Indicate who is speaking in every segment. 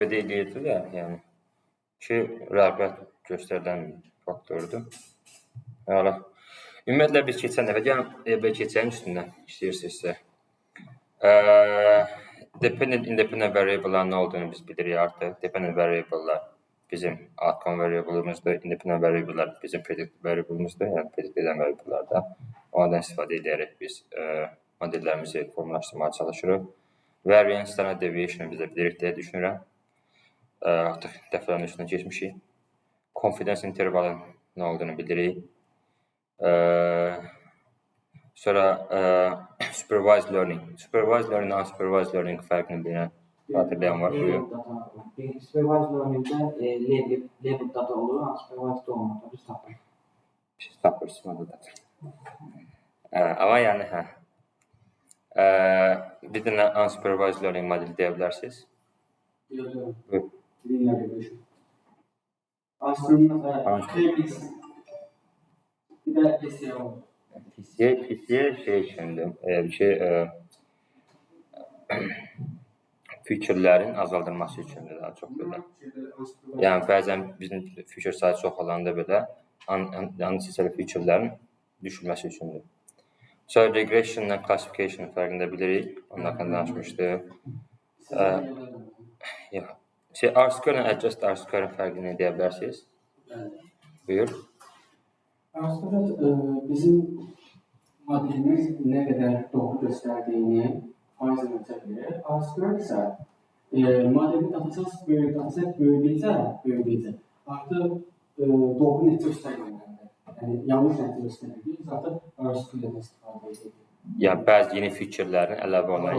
Speaker 1: Deyildi də, yəni ki, rəğbət göstərilən faktordur. Hala. Ümumiyyətlə biz keçən dəfə gəlin keçəyin üstündən istəyirsinizsə. Dependent, independent variable'ların nə olduğunu biz bilirik artıq. Dependent variable'lar bizim outcome variable'ımızdır. Independent variable'lar bizim predict variable'ımızdır. Yəni predict edən variable'lardan. Onlardan istifadə edərək biz modellərimizi formalaşdırmağa çalışırıq. Variance, standard deviation bizə bilirik deyə düşünürəm. Artıq dəfələrin üstündən keçmişik. Confidence intervalın nə olduğunu bilirik. Sonra supervised learning. Supervised learning, unsupervised learning fərqini bilən hatırlayan var.
Speaker 2: Supervised learningdə label data olur, unsupervised olmur. Biz tapırıq.
Speaker 1: Siz tapırsınız model data. Ama yəni bir dənə unsupervised learning modeli deyə bilərsiniz?
Speaker 2: Yox. Linear regression. Aslında KPX. Bir də PCA olur.
Speaker 1: PCA şey içindir. Feature'lərin azaldılması üçündür daha çox belə. Yəni bəzən bizim feature sayı çox olanda belə unnecessary feature'lərin düşülməsi üçündür. Sonra regression ilə classification fərqində bilirik. Ondan danışmışdıq. R-square ilə adjust R-square fərqini deyə bilərsiniz? Buyur.
Speaker 2: R-square bizim modelimiz nə qədər doğru göstərdiyini faiz ölçə bilir. R-square isə modelin dataset böyüdükcə artıq doğru nəticə göstərməkdir. Yəni yanlış nəticə göstərir. Biz artıq R-square-dən istifadə edirik.
Speaker 1: Yəni bəzi yeni feature-lərin əlavə olunur.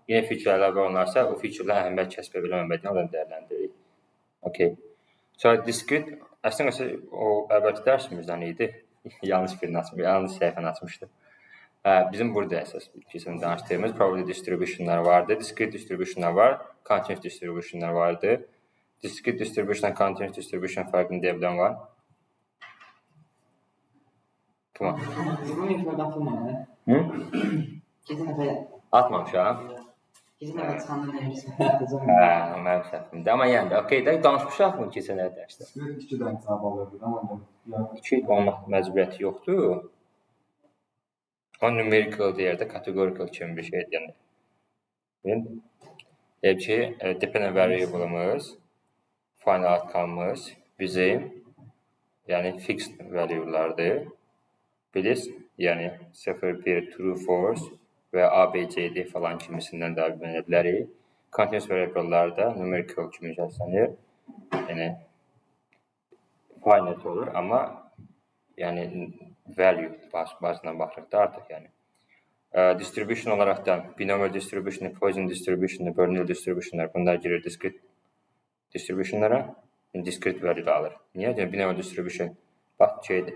Speaker 1: Yeni feature əlavə olunarsa, o feature-lər əhəmiyyət kəsb edilmədiyini ondan dəyərləndiririk. Okay. Sonra discrete, əslində o əvvəlki dərsimizdən idi. Yanlış səhifəni açmışdım. Bizim burada əsas keçən danışdığımız probability distributionlar vardı, discrete distributionlar var, continuous distributionlar vardı. Discrete distribution, continuous distribution fərqini deyə bilən var. Tamam.
Speaker 2: Bunun yukarıda atılmadı. Keçən dəfə
Speaker 1: atmamışam.
Speaker 2: Keçən dəfə çıxanda nə bilirsən?
Speaker 1: Mənim səhvimdir. Amma yəni də, okey də danışmışaq mı keçən dərsdə?
Speaker 3: Discrete 2 dənə cavab alırdı, amma
Speaker 1: 2 olmaq məcburiyyəti yoxdur. O numerical deyər də, categorical kimi bir şeydir. Yəni, dependent variable'ımız, final outcome'ımız bizim, yəni fixed value'lardır. Bilirsiniz, yəni 0, 1, true, false və A, B, C, D falan kimisindən də bilmə bilərik. Continuous variable'lar da numerical kimi yazılır. Yəni, finite olur, amma yəni value bazından baxırıq da artıq yəni. Distribution olaraqdan binomial distribution, Poisson distribution, Bernal distributionlar bunlar girir discrete distributionlara, discrete value da alır. Niyə? Yəni binomial distribution bax şeydir,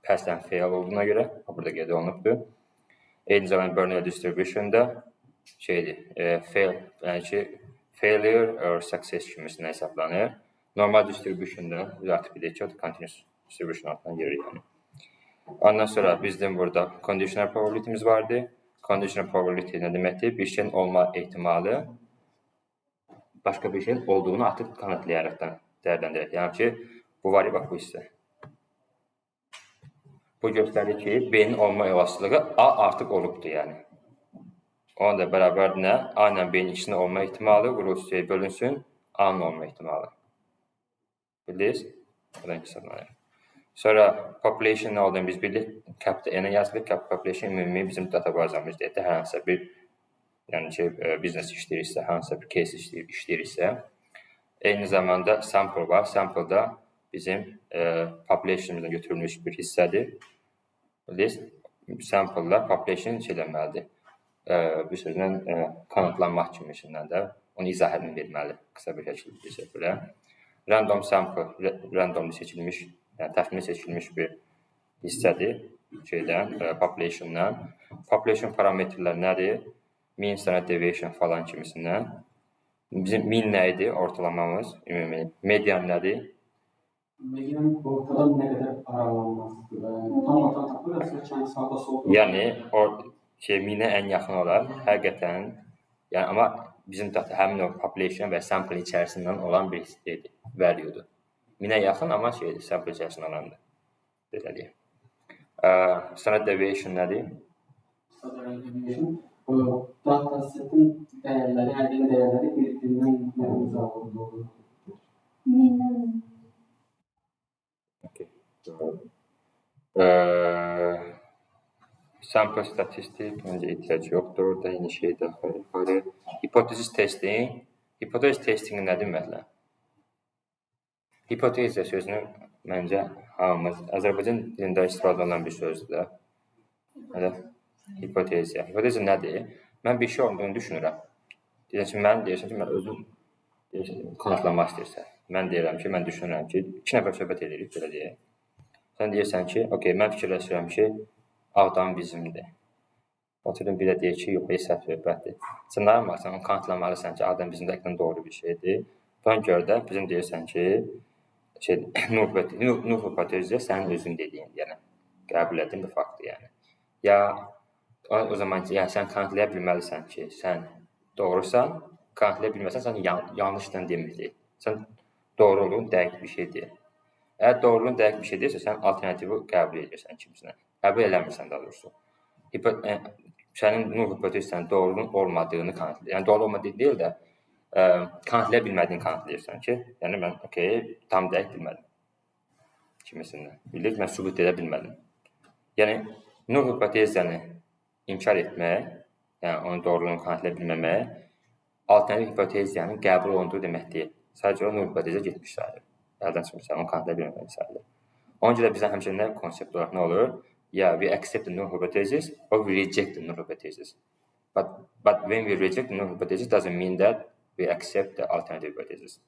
Speaker 1: pass and fail olduğuna görə burada qeyd olunubdur. Eyni zamanda Bernal distribution da şeydir, failure or success kimisində hesablanır. Normal distribution da biz artıq bilək ki, continuous distribution altına girir yəni. Ondan sonra bizim burada conditional probability'miz vardı. Conditional probability nə deməkdir? Bir şeyin olma ehtimalı başqa bir şeyin olduğunu artıq kanıtlayarakdan dəyərləndirək. Yəni ki, bu var ya, bax bu hissə. Bu göstərir ki, B-nin olma olasılığı A artıq olubdur yəni. Ona da bərabər nə? A ilə B-nin ikisinin olma ehtimalı vurulsun, bölünsün, A-nın olma ehtimalı. Bildiniz? Buradan hesablanır. Sonra population nə olduğunu biz bilirik. Capital N-ə yazılır. Population ümumi bizim databazamızda hər hansısa bir yəni ki, biznes işləyirsə, hansısa bir case işləyirsə. Eyni zamanda sample var. Sample da bizim populationımızdan götürülmüş bir hissədir. Bildiniz? Sample-la population eləməlidir. Bir sözlə kanıtlanmaq kimisindən də onu izahını verməli. Qısa bir şəkildə. Random sample, randomly seçilmiş, yəni təxmini seçilmiş bir hissədir şeydən, populationdan. Population parametrlər nədir? Mean, standard deviation falan kimisindən. Bizim mean nə idi? Ortalamamız, ümumi. Median nədir?
Speaker 2: Median ortadan nə qədər aralanmazdır? Tam ortadan tapılırsa, kəndi sağda solda.
Speaker 1: Yəni, mean-ə ən yaxın olar. Həqiqətən, yəni amma bizim data həmin o population və sample içərisindən olan bir value-dur. 1000-ə yaxın, amma sample içərisindən olandır. Belə deyək. Standard deviation nədir?
Speaker 2: Standard deviation datasetin dəyərləri, əldə dəyərləri bir-birindən nə uzaq olduğunu.
Speaker 1: Okay. Sample statistik məncə ehtiyac yoxdur. Orada yeni şey daxil edir. Hipotezis testing. Hipotezis testing nə deməklə? Hipotezya sözünü məncə hamımız Azərbaycan dilində istifadə olunan bir sözdür. Hipotezya. Hipotezya nədir? Mən bir şey olduğunu düşünürəm. Deyirsən ki, mən özüm kanıtlamaq istəyirsən. Mən deyirəm ki, mən düşünürəm ki, 2 nəfər söhbət edirik, belə deyək. Sən deyirsən ki, okey, mən fikirləşirəm ki, Ağdam bizimdir. Oturun bir də deyir ki, yox, səhv söhbətdir. Sən nə yapmalısan, onu kanıtlamalısan ki, Ağdam bizimdə həqiqətən doğru bir şeydir. Buna görə də bizim deyirsən ki, null hipotezya sənin özün dediyin, yəni qəbul etdin bir faktdır, yəni. Ya o zaman sən kanıtlaya bilməlisən ki, sən doğrusan, kanıtlaya bilməsən, sən yanlışdan deməkdir. Sən doğruluğun dəqiq bir şey deyil. Əgər doğruluğun dəqiq bir şey deyilsə, sən alternativi qəbul edirsən kimsinə. Qəbul eləmirsən daha doğrusu. Sənin null hipotezsən doğruluğun olmadığını kanıtlayır. Yəni doğru olmadığını deyil də kanıtlaya bilmədiyini kanıtlayırsan ki, yəni mən tam dəqiq bilmədim. Kimisindən. Bilirik, mən sübut edə bilmədim. Yəni null hipotezyanı inkar etmək, yəni onun doğruluğunu kanıtlaya bilməmək, alternativ hipotezyanın qəbul olunduğu demək deyil. Sadəcə o null hipotezya getmiş sayılır. Əldən çıxmışsan, onu kanıtlaya bilməmək sayılır. Onun üçün də bizdən həmçinin nə konsept olaraq nə olur? Yeah, we accept the null hypothesis or we reject the null hypothesis. But when we reject the null hypothesis doesn't mean that we accept the alternative hypothesis.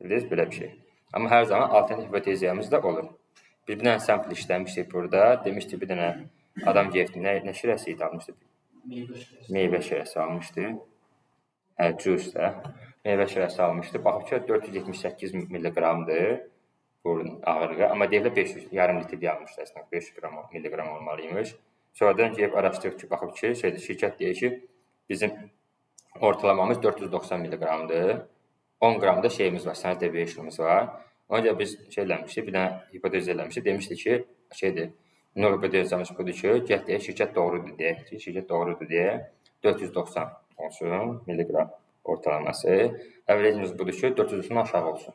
Speaker 1: Bilirsiniz, belə bir şey. Amma hər zaman alternativ hipoteziyamız da olur. Bir dənə sample işləmişdik burada. Demişdik bir dənə adam gəldi, nə şirəsi almışdı? Meyvə şirəsi almışdı. Juice da. Meyvə şirəsi almışdı. Baxıb ki, 478 milliqramdır. Burun ağırlığı, amma deyilə 500 yarım litr almışdı əslində, 500 milliqram olmalıymış. Sonradan gəlib araşdırıb ki, baxıb ki, şirkət deyir ki, bizim ortalamamız 490 milliqramdır. 10 qram da şeyimiz var, standard deviation'ımız var. Ona görə biz eləmişdik, bir dənə hipotezə eləmişdik. Demişdik ki, null hipotezamız budur ki, deyək şirkət doğrudur deyək ki, şirkət doğrudur deyək, 490 olsun milliqram ortalaması. Averajımız budur ki, 490 aşağı olsun.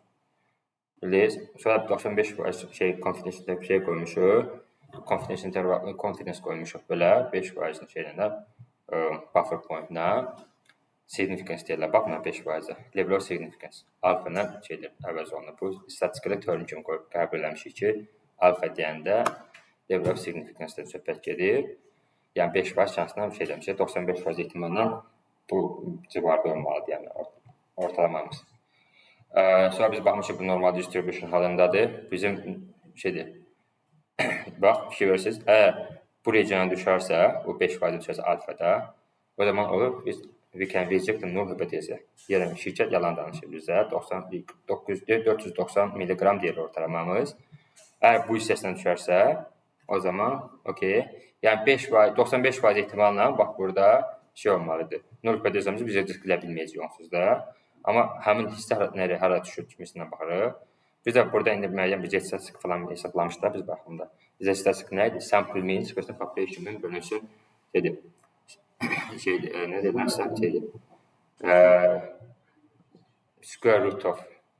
Speaker 1: Bilirsiniz, sonra 95% confidence şey qoymuşuq, confidence qoymuşuq belə, 5% şeylə, buffer point-la, significance deyirlər, baxma 5%, level of significance, alfa-la əvəz olunur. Bu, statistikada teorim kimi qəbul eləmişik ki, alfa deyəndə level of significance-dən söhbət gedir. Yəni 5% şansla 95% ehtimalla bu civarda olmalıdır, yəni ortalamamız. Sonra biz baxmışıq bu normal distribution halındadır. Bizim bax, fikir verirsiniz, əgər bu regiona düşərsə, bu 5% düşərsə alfada, o zaman olur, we can reject the null hypothesis. Yəni, şirkət yalan danışır bizə, 490 milliqram deyir ortalamamız. Əgər bu hissəsindən düşərsə, o zaman, okey, yəni 95% ehtimalla, bax, burada şey olmalıdır. Null hypothesimizi biz reject edə bilməyəcəyik onsuz da. Amma həmin hissə hara düşür kimisindən baxırıq. Biz də burada indi müəyyən bir statistik falan hesablamışlar biz baxımda. Bizə statistik nə idi? Sample mean, population mean bölünsün. Nə deyilməzsə, square root of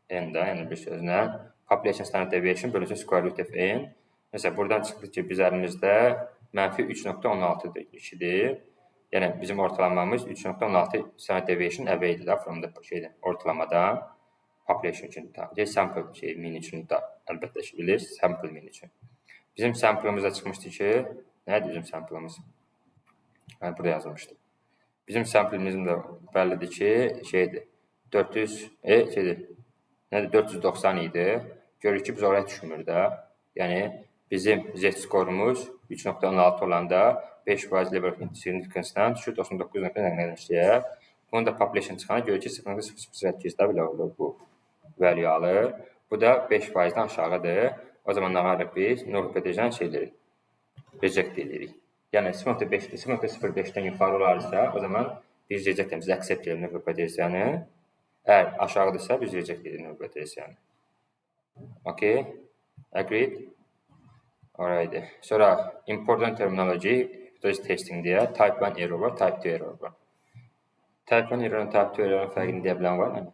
Speaker 1: n-də, yəni bir sözlə, population standard deviation bölünsün square root of n. Məsələn, buradan çıxdı ki, biz əlimizdə mənfi 3.16-2-dir. Yəni, bizim ortalamamız 3.16 standard deviation away idi da, from the ortalamadan, population üçün da, sample mean üçün da, əlbəttə ki, bilir, sample mean üçün. Bizim sample'ımıza çıxmışdı ki, nədir bizim sample'ımız? Burada yazılmışdı. Bizim sample'ımızın da bəllidir ki, 490 idi. Görürük ki, biz oraya düşmür da. Yəni, bizim z-skorumuz 3.16 olanda 5% level of significance-dan düşür 99.9-yə. Bunu da population çıxana görür ki, 0.08-də belə olur bu value alır. Bu da 5%-dən aşağıdır. O zaman nə varıq biz? Null hypothesis reject edirik. Yəni 0.05-dən yuxarı olarsa, o zaman Biz reject edirik, biz accept edirik hipotezyanı. Əgər aşağıdırsa, biz reject edirik hipotezyanı. Okay, agreed? Alright. Sonra important terminology, hypothesis testing deyə type 1 error var, type 2 error var. Type 1 error, type 2 error fərqini deyə bilən var mı?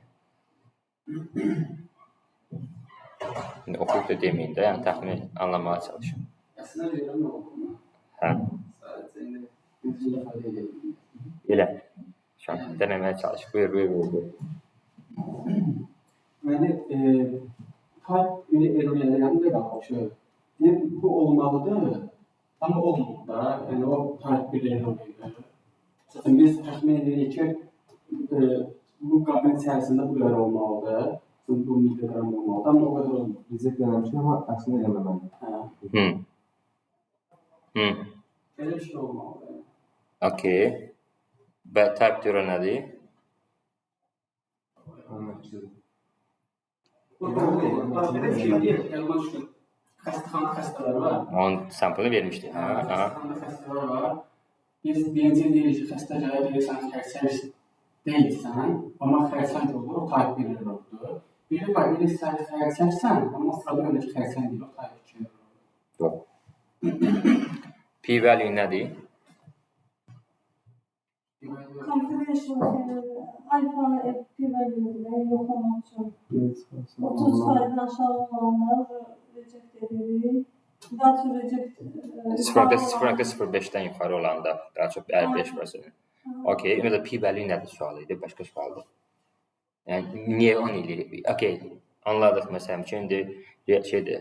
Speaker 1: İndi oxuyub da deməyin də, yəni təxmin anlamaya çalışın.
Speaker 4: Aslında verirəm nə olduğunu.
Speaker 1: Hə,
Speaker 4: Sadəcə indi düzgün ifadə edelim.
Speaker 1: elə. Şu an denemeye çalış. Buyur.
Speaker 4: Yani type error'ları yanında kalmışıyor. Bu olmalıdır ama olmadı da. Yani o type bir error'ıydı. Zaten biz tahmin edirik ki bu kabin içerisinde bu kadar olmalıdır. Bu mikrogram olmalıdır ama o kadar olmadı.
Speaker 3: Reject eləmişik amma əslində eləməməli.
Speaker 4: Böyle bir şey olmalıdır.
Speaker 1: Okay. Və type 2 error nədir?
Speaker 4: Burada şimdi elman şu hastaları var.
Speaker 1: Onun sample'ını vermişdi.
Speaker 4: Hastalarda hastalar var. Biz birinci deyirik ki, hasta cəhət edirsən ki, xərsəng deyilsən, amma xərsəng olur, o type 1 errordur. Biri var, biri xərsəngsən, amma sırada öndəki xərsəng deyil, o type 2 errordur.
Speaker 1: P-value nədir?
Speaker 5: Configuration alfa p-value'leri yoklamak için 30%'den aşağı olanlar reject edilir. Daha sonra reject
Speaker 1: 0.05'dən yuxarı olanda daha çox 55%. Okay, indi də p-value nədir sualı idi, başqa sualdır. Yəni niyə onu eləyirik? Okay, anladıq məsələn ki, indi şeydir,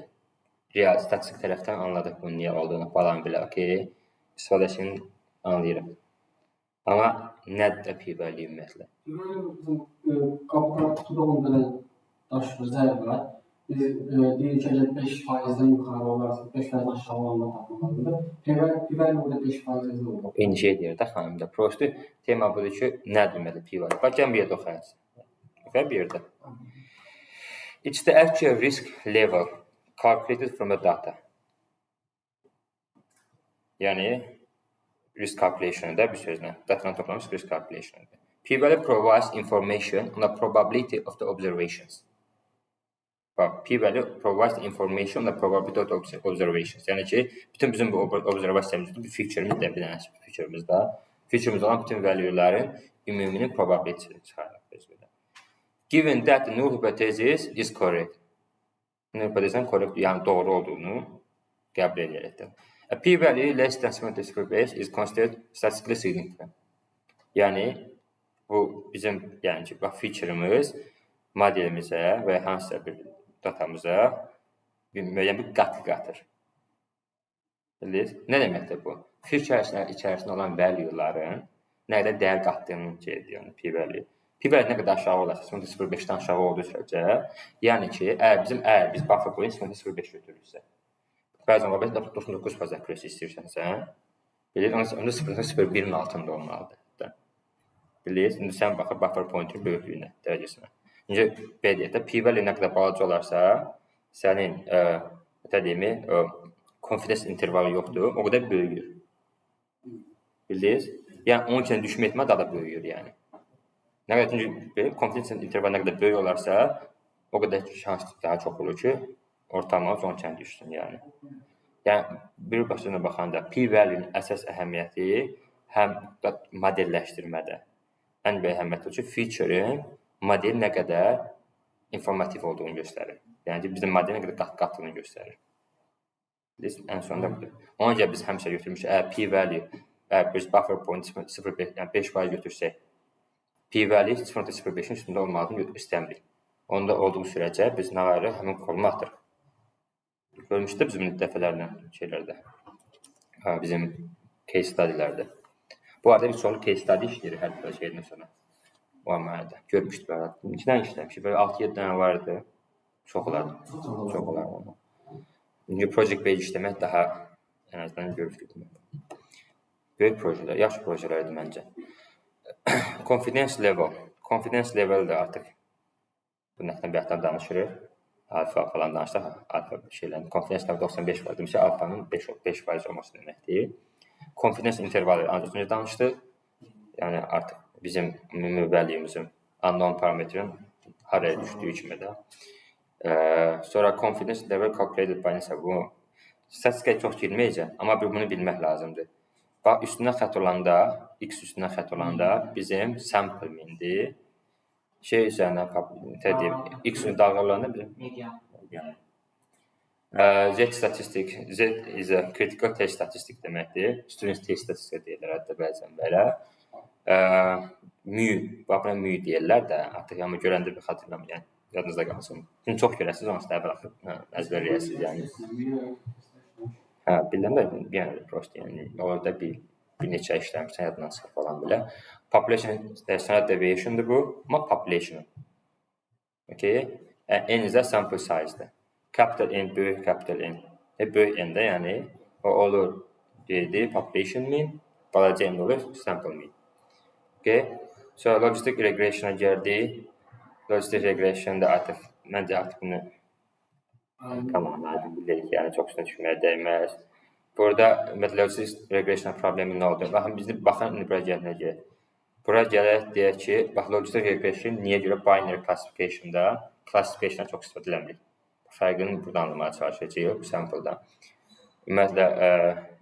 Speaker 1: real statistik tərəfdən anladıq bunun niyə olduğunu falan belə. Okay, istifadəsini anlayırıq. Amma nədir də p-value ümumiyyətlə?
Speaker 4: Bizim qapıda kutuda 10 dənə daş rezerv var. Biz deyirik ki, 5%'den yukarı olarsa, 5%'den aşağı olanda tapılmalıdır. P-value burada 5% olur.
Speaker 1: Eyni şey deyir də xanım da. Prosto tema budur ki, nədir ümumiyyətlə p-value? Bax, gəlin bir yerdə oxuyaq. Oxuyaq bir yerdə. It's the actual risk level calculated from the data. Yəni, risk calculation-da bir sözlə, datadan toplanmış risk calculation-da. P-value provides information on the probability of the observations. P-value provides information on the probability of the observations. Yəni ki, bütün bizim bu observasiyamızda bir feature-imiz də, bir dənə feature-imiz də, feature-imiz olan bütün value-ların ümuminin probability-sini çıxarırıq biz belə. Given that the null hypothesis is correct. Null hypothesis correct, yəni doğru olduğunu qəbul edərək. A p-value less than 0.05 is considered statistically significant. Yəni, bu bizim yəni ki, feature-imiz modelimizə və hansısa bir datamıza müəyyən bir qatı qatır. Bilirsiniz? Nə deməkdir bu? Feature içərisində olan value-ların nə qədər dəyər qatdığını deyir, p-value. P-value nə qədər aşağı olarsa, 0.05-dən aşağı olduğu sürəcə, yəni ki, əgər biz buffer point 0.05 götürürsə, bəzən ola bilər 99% accuracy istəyirsənsə, bilirsiniz, onda 0.01-in altında olmalıdır. Bilirsiniz, indi sən baxır buffer point-in böyüklüyünə, dərəcəsinə. İncə, belə p-value nə qədər balaca olarsa, sənin confidence intervalı yoxdur, o qədər böyüyür. Bildiniz? Yəni, onun üçün düşmə etmə daha da böyüyür, yəni. Nə qədər confidence intervalı nə qədər böyük olarsa, o qədər şans daha çox olur ki, ortalamamız 10 kən düşsün, yəni. Yəni, bir başına baxanda p-value-nin əsas əhəmiyyəti həm modelləşdirmədə, ən böyük əhəmiyyəti ki, feature-ın model nə qədər informativ olduğunu göstərir. Yəni ki, bizim model nə qədər qatdığını göstərir. Ən sonunda budur. Ona görə biz həmişə götürmüşük, p-value, biz buffer point 0.5, yəni 5% götürsək, p-value 0.05-in üstündə olmadığını istəmirik. Onda olduğu sürəcə biz nə var, həmin kolunu atırıq. Görmüşdür bizim dəfələrlə şeylərdə, bizim case studylərdə. Bu arada bir çoxlu case study işləyir hər bir şeydən sonra. O mənada görmüşdük belə. İçindən işləmişik. Böyle 6-7 dənə vardı. Çox olardı. İndi project based işləmək daha ən azından görmüşdük. Böyük projelər, yaxşı projelərdir məncə. Confidence level. Confidence level də artıq bu nəqdən bir hətdən danışırıq. Alfa falan danışdıq. Alfa şeylərin confidence level 95% demişik. Alfanın 5% olması deməkdir. Confidence intervalı ancaq önce danışdıq. Yəni artıq bizim ümumi value'muzun unknown parametrin haraya düşdüyü kimi də. Sonra confidence level calculated by nəsə bu statistikaya çox girməyəcəm, amma bunu bilmək lazımdır. Bax, üstünə xətt olanda, x üstünə xətt olanda bizim sample mean'dir. Şey üzərinə x dalğalarında bizim
Speaker 2: Median.
Speaker 1: Z statistik, Z is a critical test statistik deməkdir. Student test statistik deyirlər hətta bəzən belə. Mu, baxın mu deyirlər də, artıq amma görəndə bir xatırlamayın, yəni yadınızda qalsın. Çünki çox görəsiniz, onu da əzbərləyəsiniz yəni. Bilən də yəni prost yəni orada bir neçə işləmişsən yadından çıxır falan belə. Population standard deviation'dır bu, amma population. Okay? N is a sample size'dır. Capital N böyük capital N. Böyük N də yəni o olur deyildi population mean, balaca N olur sample mean. Okay? So logistic regression'a gəldik. Logistic regression'da artıq məncə artıq bunu tamam bilirik, yəni çox üstünə düşməyə dəyməz. Burada logistic regression problemi nə oldu? Baxın indi bura gələcək. Bura gələk deyək ki, bax logistic regression niyə görə binary classification'da çox istifadə edilir? Fərqini burada anlamaya çalışacağıq bu sample'da. Ümumiyyətlə,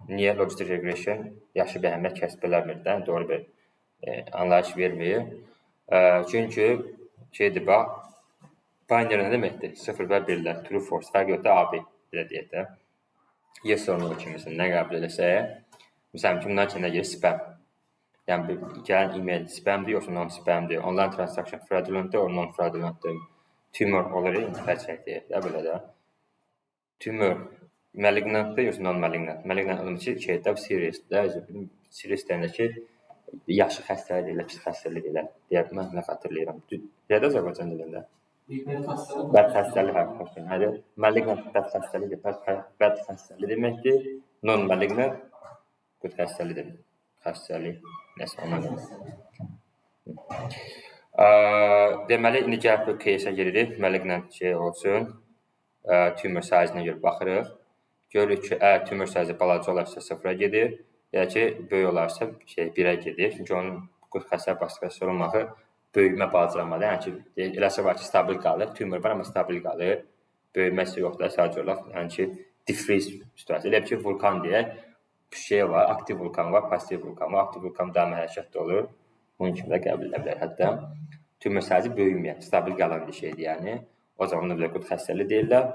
Speaker 1: niyə logistic regression yaxşı bir əhəmiyyət kəsb eləmirdən, doğru bir anlayış vermir. Çünki şeydir, bax, binary nə deməkdir? 0 və 1-lər, true false, fərq yoxdur, AB, belə deyək də. Yes or no kimisin, nə qəbul eləsək, məsələn ki, bundan içində gəlir spam. Yəni, gələn e-mail spamdır, yoxsa non-spamdır, online transaction fraudulentdir, or non-fraudulentdir. Tumor olur, fərq çəkdir, belə də. Tumor malignantdır, yoxsa non-malignant. Malignant olmaq ki, şeydə, seriousdə, serious deyəndə ki, yaşı xəstəlik elə, pis xəstəlik elə, deyə mən xatırlayıram. Deyədə Azərbaycan dilində? Bəd xəstəlik, malignant bəd xəstəlik, bəd xəstəlik deməkdir. Non-malignant bu xəstəlikdir. Xəstəlik, nəsə ona görə. Deməli, indi gəlib bu case-ə giririk, malignant şey olsun, tumor size-nə görə baxırıq. Görürük ki, tumor size balaca olarsa 0-a gedir, ya ki, böyük olarsa 1-ə gedir. Çünki onun xəstəlik başqası olmağı böyümə bacılanmadır. Yəni ki, eləsə var ki, stabil qalır, tumor var, amma stabil qalır. Böyüməsi yoxdur, sadəcə olaraq, yəni ki, diffuse situasiya. Elə ki, vulkan deyək, bir şey var, aktiv vulkan var, pasiv vulkan var. Aktiv vulkan daha hərəkətli olur. Bunun kimi də qəbul edə bilər. Hətta tumor size böyüməyən, stabil qalan bir şeydir, yəni. O zaman da qut xəstəliyi deyirlər.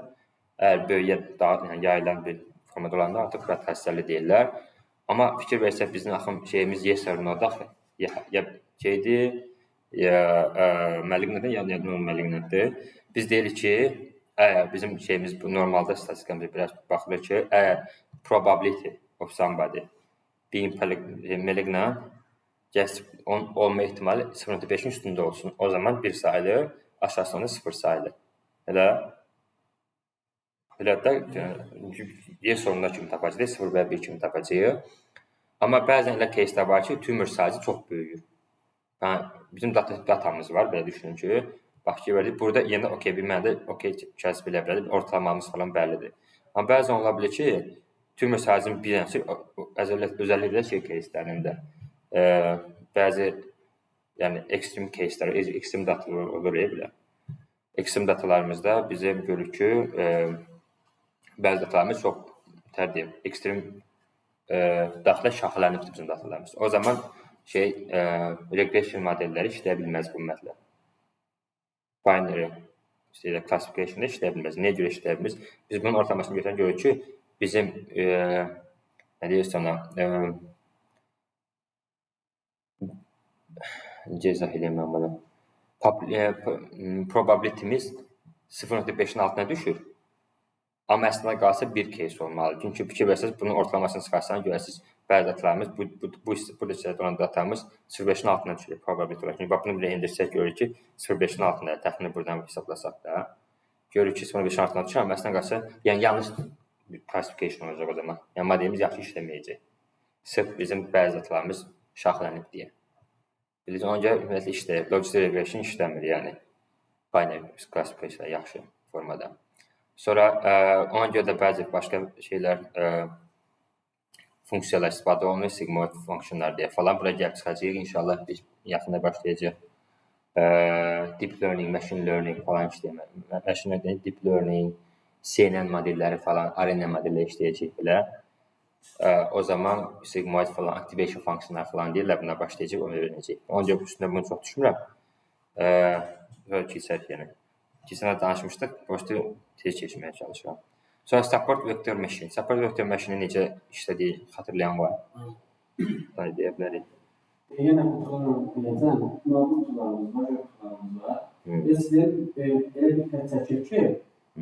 Speaker 1: Əgər böyüyə daha yayılan bir formada olanda artıq qut xəstəliyi deyirlər. Amma fikir versək bizim axım şeyimiz yes or no daxil. Ya şeydir, ya malignantdır, ya non-malignantdır. Biz deyirik ki, əgər bizim şeyimiz bu normalda statistikamızda biraz baxılır ki, əgər probability of somebody being malignant olma ehtimali 0.5-in üstündə olsun. O zaman 1 sayılır, aşağısında 0 sayılır. Elə də yes sonunda kimi tapacağıq, 0 və 1 kimi tapacağıq. Amma bəzən elə case-də var ki, tumor size çox böyüyür. Bizim datamız var, belə düşünün ki, bax ki, burada yenə okey, bir mənə də kəsb elə bilər, ortalamamız falan bəllidir. Amma bəzən ola bilir ki, tumor size-in bir dənəsi, özəlliklə şey case-lərində, bəzi yəni extreme case-lər, extreme datalar olur belə. Extreme datalarımızda bizim görürük ki, bəzi datalarımız çox deyim, extreme datalar şaxələnibdir bizim datalarımız. O zaman regression modelləri işləyə bilməz bu ümumiyyətlə. Binary classification-da işləyə bilməz. Niyə görə işləyə bilməz? Biz bunun ortalamasını götürən görürük ki, bizim nə deyirsə ona cəzah eləyəm mən bana. Probability'miz 0.5-in altına düşür. Amma əslində qalsa bir case olmalı. Çünki fikir versəz, bunun ortalamasını çıxarsanız görəsiniz, bəzi datalarımız, burada istəyək olan datamız 0.5-in altına düşür probability olaraq. Çünki bunu belə indirsək görürük ki, 0.5-in altında, təxminən buradan hesablasaq da, görürük ki, 0.5-in altına düşür, amma əslində qalsa, yəni yanlış classification olacaq o zaman. Yəni modelimiz yaxşı işləməyəcək. Sırf bizim bəzi datalarımız şaxələnib deyə. Bilirsiniz, ona görə ümumiyyətlə işləyir. Logistic regression işləmir, yəni. Binary classification yaxşı formada. Sonra ona görə də bəzi başqa şeylər, funksiyalar istifadə olunur, sigmoid funksiyonlar deyə falan. Bura gəlib çıxacağıq. İnşallah biz yaxında başlayacağıq. Deep learning, machine learning falan işləyəcək. Machine learning, deep learning, CNN modelləri falan, RNN modelləri işləyəcək belə. O zaman sigmoid falan, activation funksiyonlar falan deyirlər. Buna başlayacaq, onu öyrənəcək. Onca üstündə bunu çox düşmürəm. Keçək yəni. Keçən danışmışdıq, boşda tez keçməyə çalışıram. Sonra support vector machine. Support vector machine necə işlədiyi xatırlayan var? Bunu deyə bilərik.
Speaker 4: Yenə biləcəm, notebook kutularımız var, web kutularımız var. SVM elə bir xətt çəkir ki,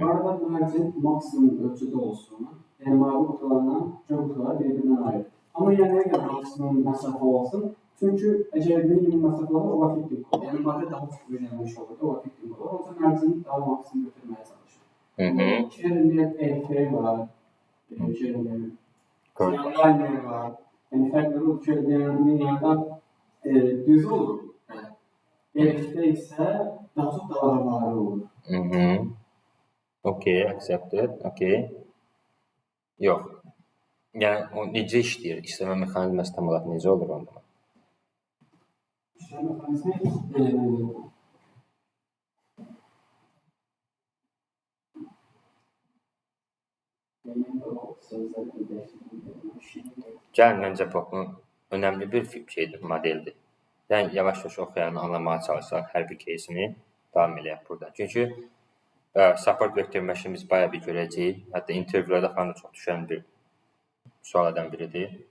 Speaker 4: arada margin maksimum ölçüdə olsun. Yəni mavi kutularla web kutular bir-birindən ayrı. Amma yəni əgər maksimum məsafə olsun, çünki əgər minimum məsafə olsa, overfitting olur. Yəni marka daha çox öyrənilmiş olur, overfitting olur. Onca margin daha maksimum götürməyə çalışır. Kernel EFR var, Kernel var. Yəni fərqləri o Kernel'in yandan düz olur. EF'də isə daha çox dağılmaları olur.
Speaker 1: Okay, accepted. Okay. Yox. Yəni o necə işləyir? İşləmə mexanizması tam olaraq necə olur onda?
Speaker 4: İşləmə mexanizmi
Speaker 1: Gəlin məncə bu önəmli bir şeydir, modeldir. Yəni yavaş-yavaş oxuyanı anlamaya çalışsaq hər bir кейsini davam eləyək burada. Çünki support vector machine biz bayağı bir görəcəyik. Hətta intervyularda falan da çox düşən bir suallardan biridir.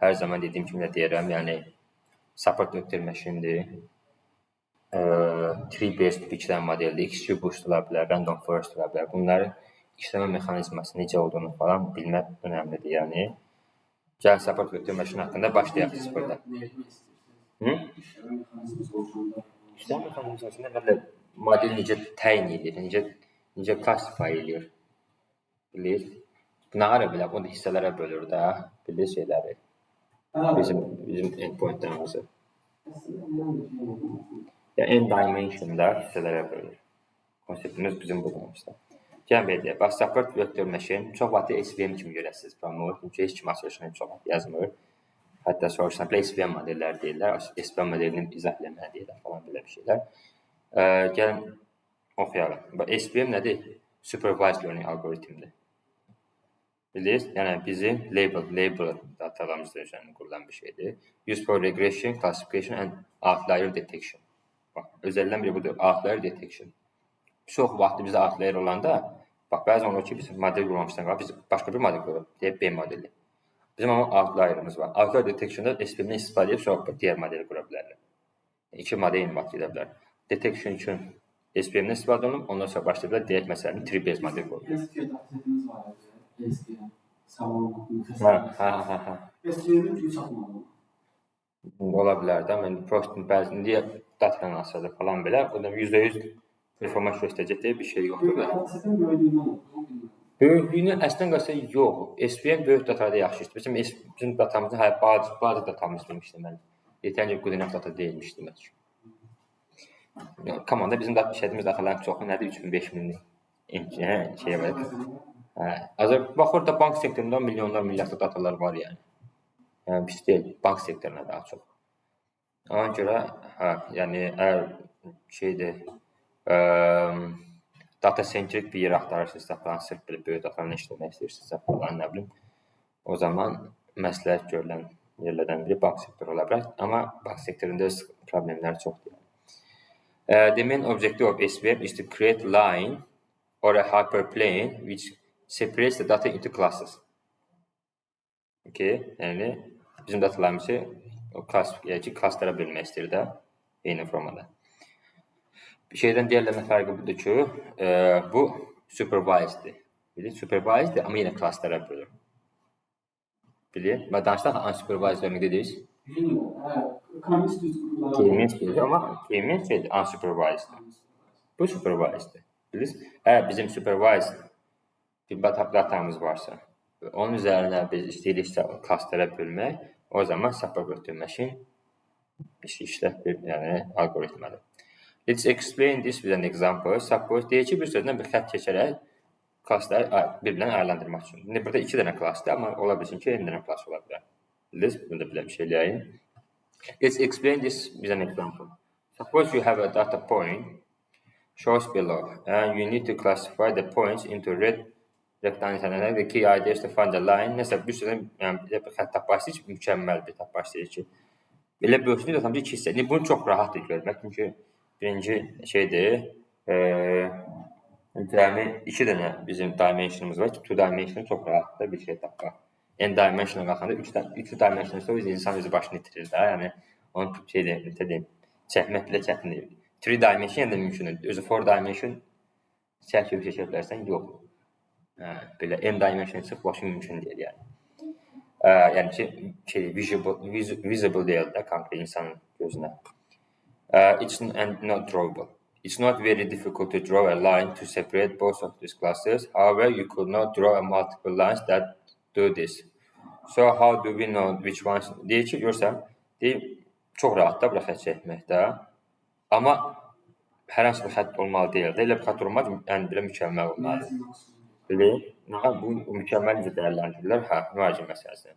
Speaker 1: Hər zaman dediyim kimi də deyirəm, yəni support vector machinedir. Tree-based tikilən modeldir. XG boost ola bilər, random forest ola bilər. Bunları işləmə mexanizması necə olduğunu falan bilmək önəmlidir. Yəni gəlin support vector machine haqqında başlayaq sıfırda. İşləmə mexanizmasında belə model necə təyin edir, necə classify edir. Bilir. Buna görə belə bunu hissələrə bölür də, bilir şeyləri. Bizim endpointlarımızı. Yəni n-dimensionda hissələrə bölür. Konseptimiz bizim budur. Gəlin belə deyək. Support vector machine çox vaxt SVM kimi görəsiniz promote. Çünki heç kim association çox vaxt yazmır. Hətta soruşsan, SVM modelləri deyirlər. SVM modelini izah eləməyə deyirlər falan belə bir şeylər. Gəlin oxuyalım. SVM nədir? Supervised learning algoritmdir. Bilirsiniz? Yəni bizim label datalarımızda üzərində qurulan bir şeydir. Used for regression, classification and outlier detection. Özəlliklə biri budur, outlier detection. Çox vaxt bizdə outlier olanda, bəzən olur ki, biz model qurmamışdan qalıb, biz başqa bir model qurub, deyək B modeli. Bizim amma outlier'ımız var. Outlier detection'da SVM-dən istifadə edib, sonra digər modeli qura bilərlər. İki model invat edə bilər. Detection üçün SVM-dən istifadə olunub, ondan sonra başlayıblar, deyək məsələn, tree-based model qurub.
Speaker 4: SQL datasətimiz var. SQL, savunma, SQL-in üçün satmalı.
Speaker 1: Ola bilər də, mən prostin bəzində datadan asılı falan belə, o da %100 performans göstərəcək bir şey yoxdur da.
Speaker 4: Datasətin böyüklüyündən olur.
Speaker 1: Böyüklüyünü əslində qalsa yox. SVM böyük datada yaxşı işləyir. Bizim datamızın bazı datamız demişdim mən. Yetərincə good enough data deyilmiş demək. Komanda bizim şəhidimiz daxillərin çoxu nədir? 3000-5000 şey var. Baxır da bank sektorunda milyarda datalar var yəni. Yəni pis deyil, bank sektoruna daha çox. Ona görə, yəni əgər şeydir, data-centric bir yer axtarırsınızsa falan, sırf belə böyük datalarla işləmək istəyirsinizsə falan, nə bilim, o zaman məsləhət görülən yerlərdən biri bank sektoru ola bilər. Amma bank sektorunda öz problemləri çoxdur. The main objective of SVM is to create a line or a hyperplane which separates the data into classes. Okay, yəni bizim datalarımızı klasslara bölmək istəyir də eyni formada. Bir şeydən digərlərinə fərqi budur ki, bu superviseddir. Superviseddir, amma yenə klasslara bölür. Bilir? Və danışdaq unsupervised learning dediniz? K-means bilir, amma K-means şeydir, unsuperviseddir. Bu superviseddir. Bilirsiniz? Əgər bizim supervised bir datamız varsa, onun üzərinə biz istəyiriksə klasslara bölmək, o zaman support vector machine işlək bir algoritmadır. Let's explain this with an example. Suppose deyək ki, bir sözdən bir xətt keçərək klassları bir-birinə ayarlandırmaq üçün. İndi burada 2 dənə klassdır, amma ola bilsin ki, n dənə klass ola bilər. Bildiniz? Bunu da belə bir şey eləyək. Let's explain this with an example. Suppose you have a data point shows below, and you need to classify the points into red rectangle. The key idea is to find the line. Nəsə, bir sözün, yəni, bir xətt tapmaq üçün mükəmməl bir tapmaq istəyir ki, belə bölsünü tam 2 hissə. İndi bunu çox rahatdır görmək, çünki birinci şeydir, cəmi 2 dənə bizim dimensionumuz var ki, 2 dimension çox rahatdır bir şey tapmaq. N dimension'a qalxanda 3 dimension sonra insan özü başını itirir də, yəni onu çəkmək belə çətindir. 3 dimension yəni mümkündür. Özü 4 dimension çəkib keçə bilərsən, yox. Belə n dimension çox başın mümkün deyil yəni. Yəni ki, visible deyil də konkret insanın gözünə. It's not drawable. It's not very difficult to draw a line to separate both of these classes. However, you could not draw multiple lines that do this. So how do we know which ones? Deyir ki, görsən, çox rahatdır bura xətt çəkməkdə. Amma hər hansı bir xətt olmalı deyil də. Elə bir xətt olmaz, yəni belə mükəmməl olmalıdır. Bu mükəmməl necə dəyərləndirirlər? Margin məsələsi.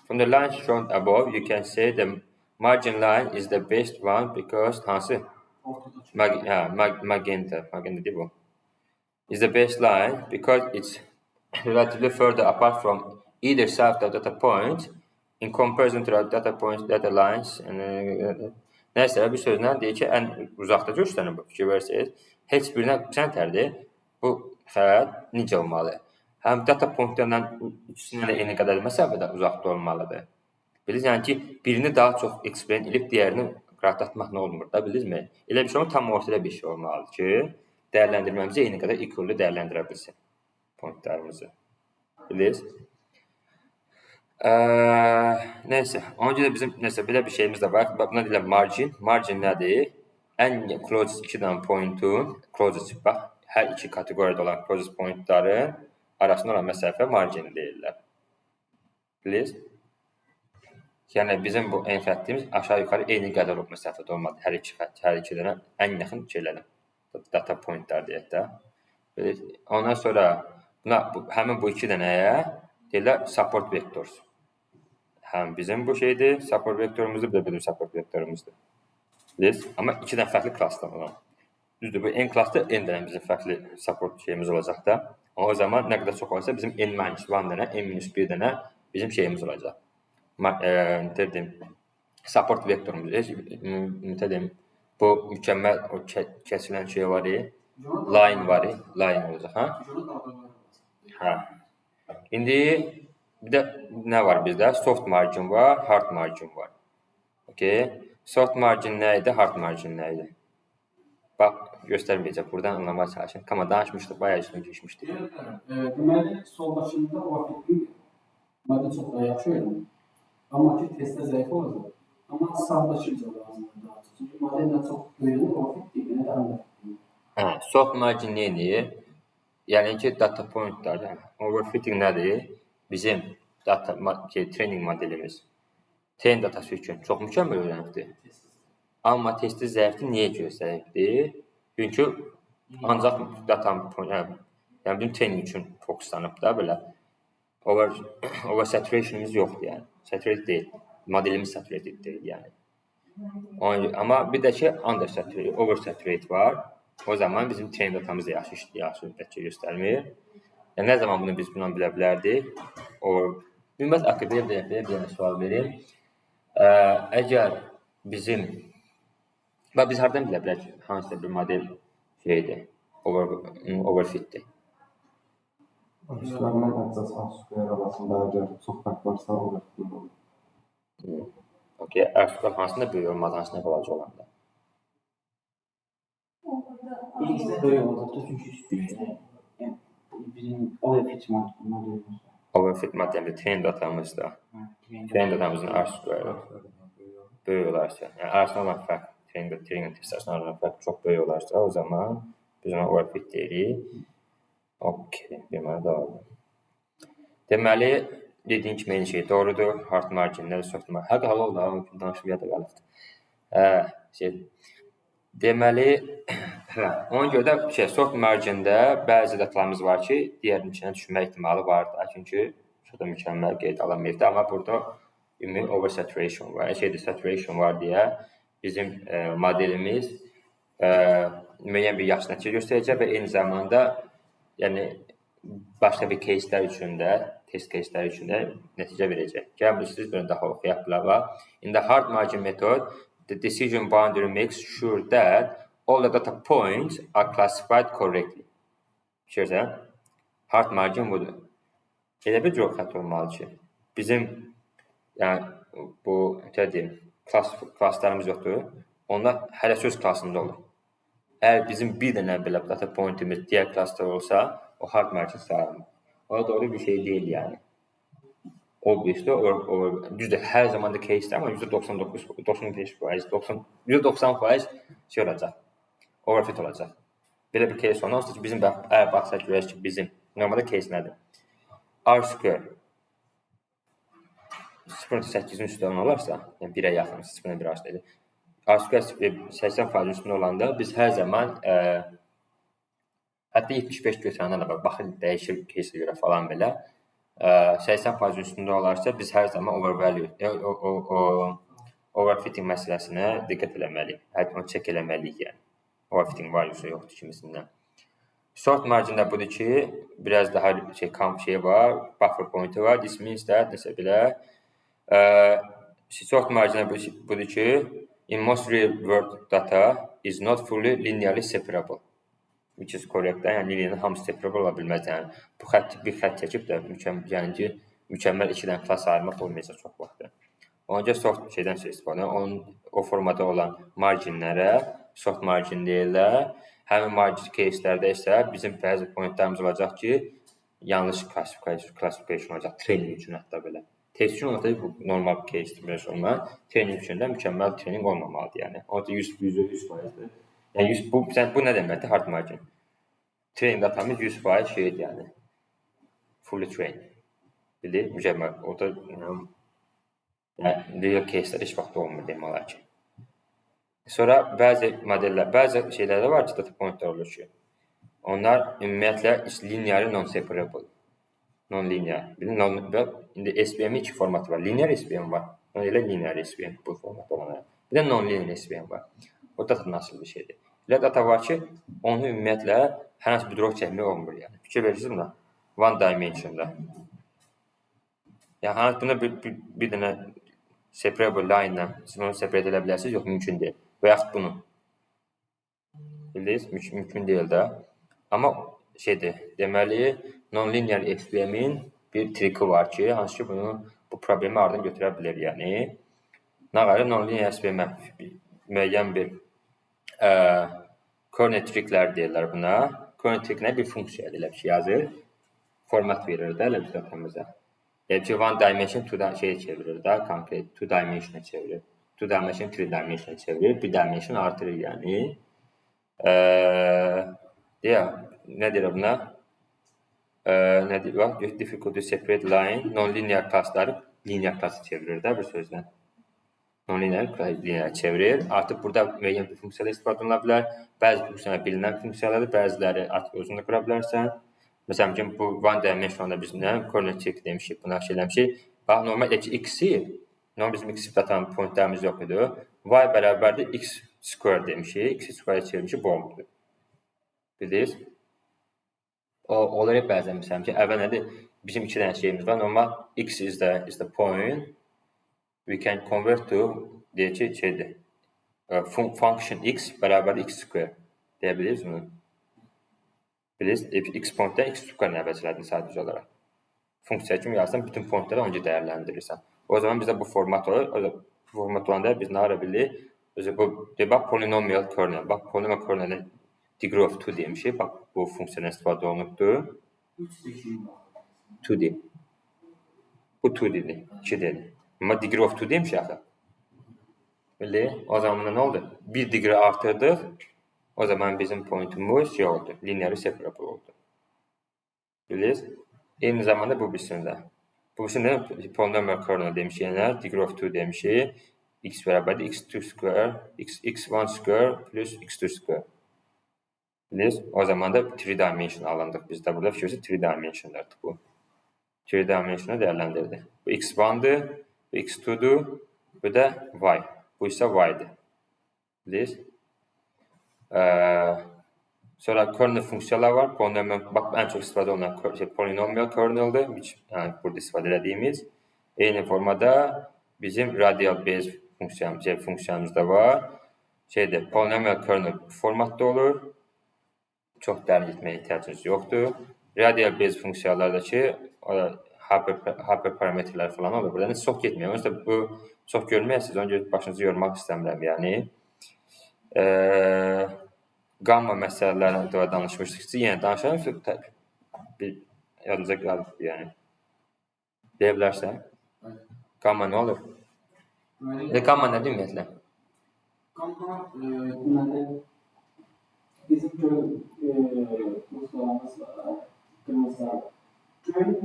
Speaker 1: From the line shown above, you can say the margin line is the best one because hansı? Magenta deyil bu. Is the best line because it's relatively further apart from either side of the data point in comparison to the data points, data lines. Nəysə, bir sözlə deyir ki, ən uzaqda göstərin bu fikir versəyiz. Heç birinə sentərdir. Bu xətt necə olmalı? Həm data pointlərlə ikisindən də eyni qədər məsafədə uzaqda olmalıdır. Bilirsiniz, yəni ki, birini daha çox explain edib, digərini rahatlatmaq nə olmur da, bilirsiniz? Elə bir şey olmur, tam ortada bir şey olmalıdır ki, dəyərləndirməmizi eyni qədər equally dəyərləndirə bilsin pointlərimizi. Bilirsiniz? Nəysə, ona görə bizim belə bir şeyimiz də var. Buna deyilən margin. Margin nədir? Ən closest 2 dənə pointun, closest, bax, hər iki kateqoriyada olan closest pointların arasında olan məsafə margin deyirlər. Bilirsiniz? Yəni, bizim bu en xəttimiz aşağı-yuxarı eyni qədər olub məsafədə olmadı. Hər iki dənə ən yaxın şeylərlə, data pointlər deyək də. Ondan sonra həmin bu 2 dənəyə deyirlər support vectors. Həm bizim bu şeydir, support vektorumuzdur, bir də bizim support vektorumuzdur. Bilirsiniz? Amma 2 dənə fərqli klassdan olan. Düzdür, bu n klassda n dənə bizim fərqli support şeyimiz olacaq da. O zaman nə qədər çox olsa bizim n-1 dənə, n-1 dənə bizim şeyimiz olacaq. Support vektorumuz. Bu mükəmməl kəsilən şey var, line var, line olacaq. İndi bir də nə var bizdə? Soft margin var, hard margin var. Soft margin nə idi, hard margin nə idi? Bax, göstərməyəcək, buradan anlamaya çalışın. Amma danışmışdıq, bayağı üstünü geçmişdik.
Speaker 4: Deməli, sol başında o vaxtın maddə çox da yaxşı öyrənir. Amma ki, testdə zəif olacaq. Amma sağdakı bizə lazımdır daha çox. Çünki maddə çox öyrənir, o vaxt deyil, nə də
Speaker 1: soft margin neydir? Yəni ki, data pointlər, overfitting nədir? Bizim training modelimiz, train datası üçün çox mükəmməl öyrənibdir. Amma testi zəifdir, niyə görə zəifdir? Çünki ancaq data point, yəni bizim training üçün fokuslanıb da belə. Oversaturation'ımız yoxdur yəni. Saturated deyil. Modelimiz saturated deyil yəni. Amma bir də ki, undersaturated, oversaturated var. O zaman bizim train datamız da yaxşı nəticə göstərmir. Yəni, nə zaman bunu biz bundan bilə bilərdik? Bilməz, bir dənə sual verim. Əgər bizim, biz haradan bilə bilərik hansısa bir model şeydir, overfitdir?
Speaker 3: İşlərlə əsas R-square arasında əgər çox fərq varsa, overfitting olur.
Speaker 1: R-square hansında böyük olmalı, hansında balaca olanda?
Speaker 2: İkisi də böyük olacaq, çünki üstü. Bizim overfit modelimiz.
Speaker 1: Overfit modelimiz, train datamızda. Train datamızın R-square böyük olarsa, yəni arasında olan fərq, training test arasında olan fərq çox böyük olarsa, o zaman biz ona overfit deyirik. Deməli, doğrudur. Deməli, dediyin kimi eyni şey doğrudur. Hard marginlər, soft margin. Həqiqə hala oldu, danışıb yada qalıbdır. Deməli, Hə, ona görə də sort margində bəzi datalarımız var ki, digərinin içinə düşmə ehtimalı var da, çünki çox da mükəmməl qeyd alamayıb da, amma burada ümumi oversaturation var. Şeydə saturation var deyə bizim modelimiz müəyyən bir yaxşı nəticə göstərəcək və eyni zamanda yəni başqa bir caselər üçün də, test caselər üçün də nəticə verəcək. Gəlin siz bunu daha oxuyaq biləva. In the hard margin method, the decision boundary makes sure that all the data points are classified correctly. Fikirsən? Hard margin budur. Elə bir cür xətt olmalı ki, bizim yəni bu deyim, klasslarımız yoxdur. Onlar hələ söz klassında olur. Əgər bizim bir dənə belə data pointimiz digər klassda olsa, o hard margin sayılmır. O doğru bir şey deyil yəni. Obviously, düzdür, hər zaman da case amma %99, 95%, %90% şey olacaq, overfit olacaq. Belə bir case olmaz ki, bizim əgər baxsaq görək ki, bizim normalda case nədir? R-square 0.8-in üstündə olarsa, yəni 1-ə yaxın, 0.1 arasında R-square 80% üstündə olanda biz hər zaman hətta 75 götürəndə də baxın, dəyişir case-ə görə falan belə 80% üstündə olarsa biz hər zaman overfitting məsələsinə diqqət eləməliyik. Hətta onu check eləməliyik yəni. Overfitting var yoxsa yoxdur ikimisindən. Sort margin-də budur ki, biraz daha şey var, buffer point var. This means that nəsə belə sort margin-də budur ki, in most real world data is not fully linearly separable. Which is correct. Yəni linearın hamısı separable ola bilməz. Yəni bu bir xətt çəkib də mükəmməl iki dənə klass ayırmaq olmayacaq çox vaxt. Ona görə sort şeydən istifadə. O formada olan marginlərə sort margin deyirlər. Həmin margin caselərdə isə bizim bəzi pointlərimiz olacaq ki, yanlış classification olacaq. Training üçün hətta belə. Test üçün olacaq bu normal case demək olmaz. Training üçün də mükəmməl training olmamalıdır. Yəni o da 100%-dir. Yəni bu nə deməkdir? Hard margin. Training datamız 100% şeydir yəni. Fully trained. Bilir, mükəmməl. O da real case'lər heç vaxt olmur demək olar ki. Sonra bəzi modellər, bəzi şeylər də var ki, data pointlər olur ki. Onlar ümumiyyətlə linear non-separable. Non-linear. İndi SVM-in iki formatı var. Linear SVM var. Elə linear SVM bu formatda olanlar. Bir də non-linear SVM var. O data nasıl bir şeydir? Elə data var ki, onu ümumiyyətlə hər hansı bir drog çəkmək olmur yəni. Fikir verirsiniz mi? One dimensionda. Yəni buna bir dənə separable line-la siz onu separate edə bilərsiniz, yox mümkün deyil. Və yaxud bunu. Bildiniz, mümkün deyil də. Amma şeydir, deməli non-linear SVM-in bir triki var ki, hansı ki bu problemi aradan götürə bilər yəni. Nə qədər non-linear SVM-ə müəyyən bir kernel triklər deyirlər buna. Kernel trikinə bir funksiya edilir ki, yazır. Format verir də elə bir datamıza. Yəni ki, one dimension şeyə çevirir də, konkret two dimension'a çevirir. Two dimension, three dimension'a çevirir. Bir dimension artırır yəni. Nə deyir buna? Nə deyir? Difficult to separate line. Non-linear classları linear class çevirir də bir sözlə. Non-linear çevirir. Artıq burada müəyyən bir funksiyalar istifadə oluna bilər. Bəzi funksiyalar bilinən funksiyalardır, bəziləri artıq özünü qura bilərsən. Məsələn, bu one dimensionda biz nə? Kernel trick demişik, buna şey eləmişik. Bax, normal x-i, bizim x datan pointlərimiz yox idi. Y bərabərdir x square demişik. X square çevirmişik, bu olmadı. Bildiniz? Onları bəzən məsələn ki, əvvəl nədir? Bizim iki dənə şeyimiz var. Normal x is the point. We can convert to deyək ki, şeydir. Function x bərabər x square deyə biliriz bunu. Bilirsiniz, x pointdən x square əvəzlədin sadəcə olaraq. Funksiya kimi yazsan, bütün pointləri onca dəyərləndirirsən. O zaman bizdə bu format olur. Bu format olanda biz nə ara bilirik? Bax, polynomial kernel. Bax, polynomial kernelin degree of 2 demişik. Bax, bu funksiyadan istifadə olunubdur. 2D. Bu 2D'dir, 2D'dir. Amma degree of 2 demişik axı. Bildi? O zaman nə oldu? Bir degree artırdıq. O zaman bizim pointumuz şey oldu. Linear separable oldu. Bilirsiniz? Eyni zamanda bu birisində. Bu birisində polynomial kernel demişik. Yəni, degree of 2 demişik. X bərabərdir x2 square, x1 square plus x2 square. Bilirsiniz? O zaman da 3 dimension alındıq. Bizdə burada fikirsə 3 dimensionlardır bu. 3 dimension'ı değerlendirdi. Bu x1'dır, bu x2'dur, bu da y. Bu ise y'dir. Bilirsiniz? Sonra kernel funksiyalar var. Polinomial, bak en çok istifadə olunan polinomial kernel'dır. Yani burada istifadə edədiyimiz. Eyni formada bizim radial base funksiyamız da var. Polinomial kernel formatda olur. Çox dərin etməyə ehtiyacınız yoxdur. Radial base funksiyalardakı hyperparametrlər falan olur. Burada heç çox getməyəm. Özdə bu çox görməyəsiniz. Ona görə başınızı yormaq istəmirəm. Yəni gamma məsələlərini danışmışdık. Yenə danışalım. Bir yadınıza qalıb yəni. Deyə bilərsən? Gamma nə olur? Gamma nədir ümumiyyətlə?
Speaker 4: Gamma deməli bizim kırmızı gölün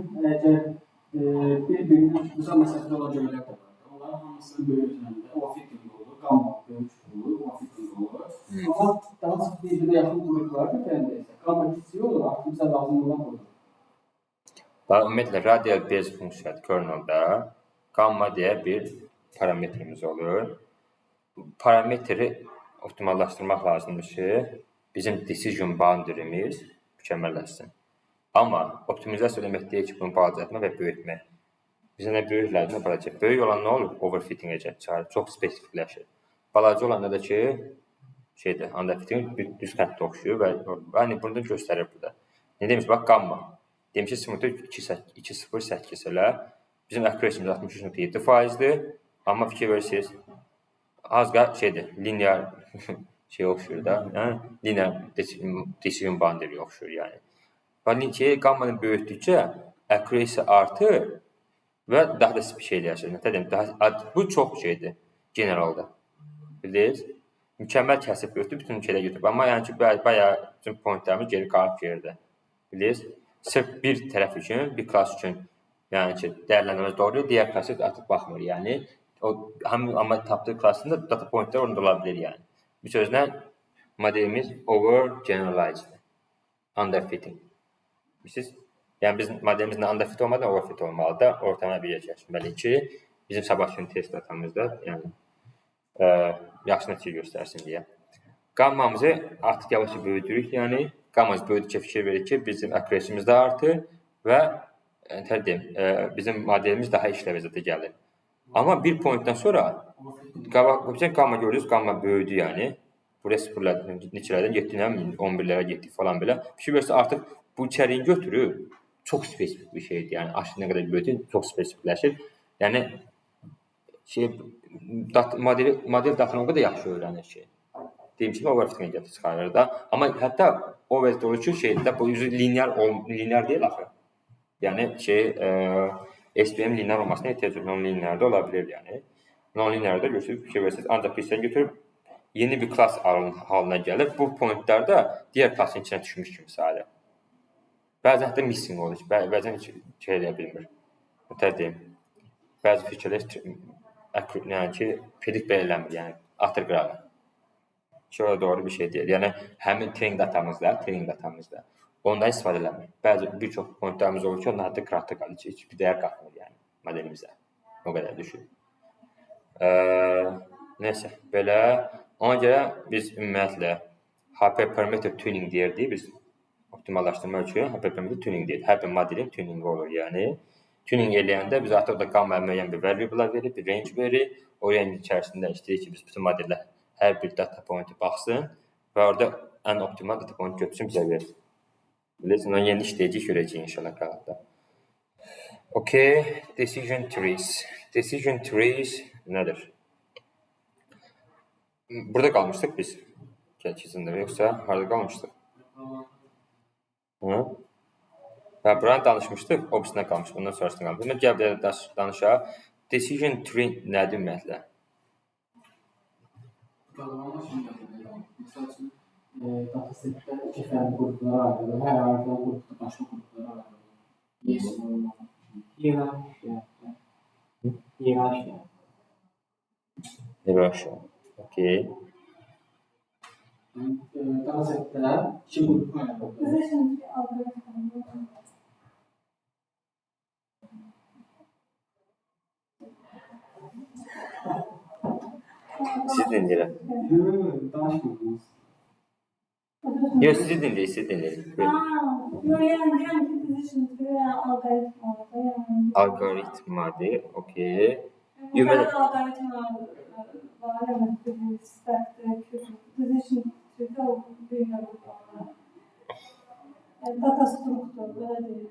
Speaker 4: bir-birinin uzaq məsafədə olan göllər də var. Onların hamısının böyüklüyündə overfitting olur, gamma böyük olur, overfitting olur. Amma daha çox bir-birinə yaxın qruplar da gəldiysə, gamma kiçik olur, artıq bizə lazım olan budur.
Speaker 1: Ümumiyyətlə, radial base funksiyası kernel'da gamma deyə bir parametrimiz olur. Parametri optimallaşdırmaq lazımdır ki, bizim decision boundary'miz mükəmməlləşsin. Amma optimizasiya demək deyil ki, bunu balaca və böyütmək. Bizə nə böyüklərdir, nə balaca. Böyük olan nə olur? Overfitting'ə çağırır, çox spesifikləşir. Balaca olan da ki, underfitting bir düz xəttə oxşuyur və burada göstərir burada. Ne demiş? Bax, gamma. Demiş ki, 2,08 ilə bizim accuracy'miz 63,7%'dir. Amma fikir verirsiniz, az linear oxşuyur da, linear decision boundary oxşuyur yəni. Gammanı böyütdükcə accuracy artır və daha da eləyəcək. Bu çox generalda. Bildiniz? Mükəmməl kəsib böyütdü, bütün şeylə götürüb. Amma yəni ki, bayağı bütün pointlərimiz geri qalıb yerdə. Bildiniz? Sırf bir tərəf üçün, bir klass üçün yəni ki, dəyərləndirməz doğru, digər klassı artıq baxmır. Yəni, amma tapdığı klassında data pointlər orada ola bilir yəni. Bir sözlə, modelimiz over generalized, underfitting. Bilirsiniz? Yəni, bizim modelimiz underfit olmadan overfit olmalı da, ortama bir yer keçməli ki, bizim sabahkı test datamızda yaxşı nəticə göstərsin deyə. Gammamızı artıq yavaş böyüdürük, yəni gammamız böyüdükcə fikir verir ki, bizim accuracy'miz də artır və bizim modelimiz daha işləvəzətə gəlir. Amma bir pointdən sonra gamma görürüz, gamma böyüdü yəni. Buraya sıfırlardan, neçələrdən getdi, 11'lərə getdi falan belə. Fikir verirsə artıq bu içəriyi götürür, çox spesifik bir şeydir. Yəni aşırı nə qədər böyüdür, çox spesifikləşir. Yəni model datanı o qədər yaxşı öyrənir ki, deyim ki, overfitting'ə gətirib çıxarır da. Amma hətta o vəziyyət olur ki, bu linear deyil axı. Yəni SVM linear olmasına ehtiyac yox, non-linear da ola bilir yəni. Non-linear da götürüb fikir verirsiniz, ancaq bir hissəni götürüb yeni bir klass halına gəlir. Bu pointlərdə digər klassın içinə düşmüş kimi sayılır. Bəzən hətta missing olur, bəzən heç eləyə bilmir. Bəzi fikirlər yəni ki, predict belə eləmir, yəni atır qırağa. Şöyle doğru bir şey deyil. Yəni həmin training datamızda ondan istifadə eləmir. Bəzi bir çox pointlərimiz olur ki, onlar hətta qıraqda qalır, heç bir dəyər qatmır yəni modelimizə. O qədər düşün. Neyse, belə. Ona görə biz ümumiyyətlə hyperparameter tuning deyirdik, biz optimallaşdırmaq üçün hyperparameter tuning deyirdik. Hər bir modelin tuningi olur yəni. Tuning eləyəndə biz artıq da gamma müəyyən bir variable verir, bir range verir. O range içərisində istəyirik ki, biz bütün modellər hər bir data point'i baxsın və orada ən optimal data point götürsün bizə verir. Bilirsiniz, onu yeni işləyəcək, görəcək inşallah qağıtda. Okay, decision trees. Decision trees nədir? Burada qalmışdıq biz. Keçizində, yoxsa harada qalmışdıq? Buranı danışmışdıq, o birisində qalmışdıq, ondan sonrasında qalmışdıq. Gəl bir danışaq. Decision tree nədir ümumiyyətlə?
Speaker 4: Misal üçün, datasetdə iki fərqli qruplara ayrılır, hər ayrılan qrupda başqa qruplara ayrılır.
Speaker 1: Hierarchiya. Okay.
Speaker 4: datasetdə 2 qrup paylaşıldı.
Speaker 5: Decision tree algoritmi.
Speaker 1: Siz dinləyirəm.
Speaker 4: Danışmadınız.
Speaker 1: Yox, siz dinləyin.
Speaker 5: Yani diyelim ki decision tree algoritmi oldu. Yani.
Speaker 1: Algoritmadır, okey.
Speaker 5: Bu kadar algoritmalar var. Evet, bir stack'te decision tree'de o büyüyor. Data structure, böyle değil.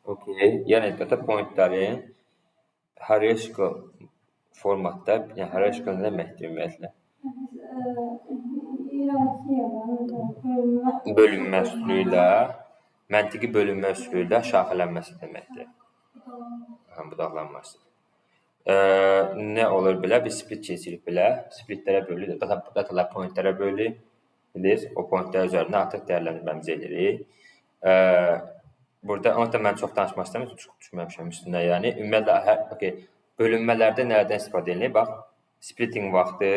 Speaker 1: Okey. Yəni data pointlərin hierarchical formatda, yəni hierarchical nə deməkdir ümumiyyətlə? Bölünmə üsulu ilə, məntiqi bölünmə üsulu ilə şaxələnməsi deməkdir. Budaqlanması. Nə olur belə? Bir split keçirik belə. Splitlərə bölürük, datalar pointlərə bölürük. Bilirsiniz, o pointlər üzərində artıq dəyərləndirməmizi edirik. Burada onu da mən çox danışmaq istəmirəm, çox düşməmişəm üstünə. Yəni ümumiyyətlə bölünmələrdə nələrdən istifadə edilir? Bax, splitting vaxtı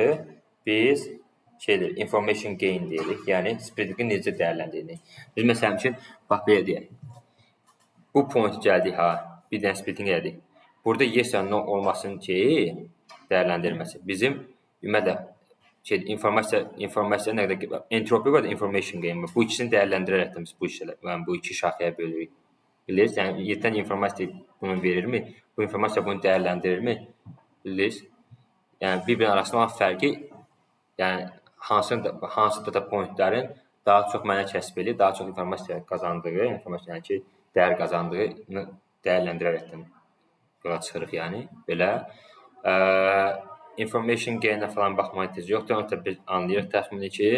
Speaker 1: biz information gain deyirik. Yəni splittingi necə dəyərləndiririk? Biz məsələn üçün bax belə deyək. Bu point gəldik ha, bir dənə splitting elədik. Burada yes ya no olmasının dəyərləndirilməsi. Bizim ümumiyyətlə informasiya nə qədər entropi var da information gain var. Bu ikisini dəyərləndirərək biz bu iki şaxəyə bölürük. Bilirsiniz, yəni yerdən informasiya bunu verirmi? Bu informasiya bunu dəyərləndirirmi? Bilirsiniz? Yəni bir-birinin arasında olan fərqi, yəni hansı data pointlərin daha çox mənə kəsb edir, daha çox informasiya qazandığı, yəni ki, dəyər qazandığını dəyərləndirərəkdən yola çıxırıq, yəni belə. Information gain-ə falan baxmaq ehtiyac yoxdur. Onu da biz anlayırıq təxmini ki,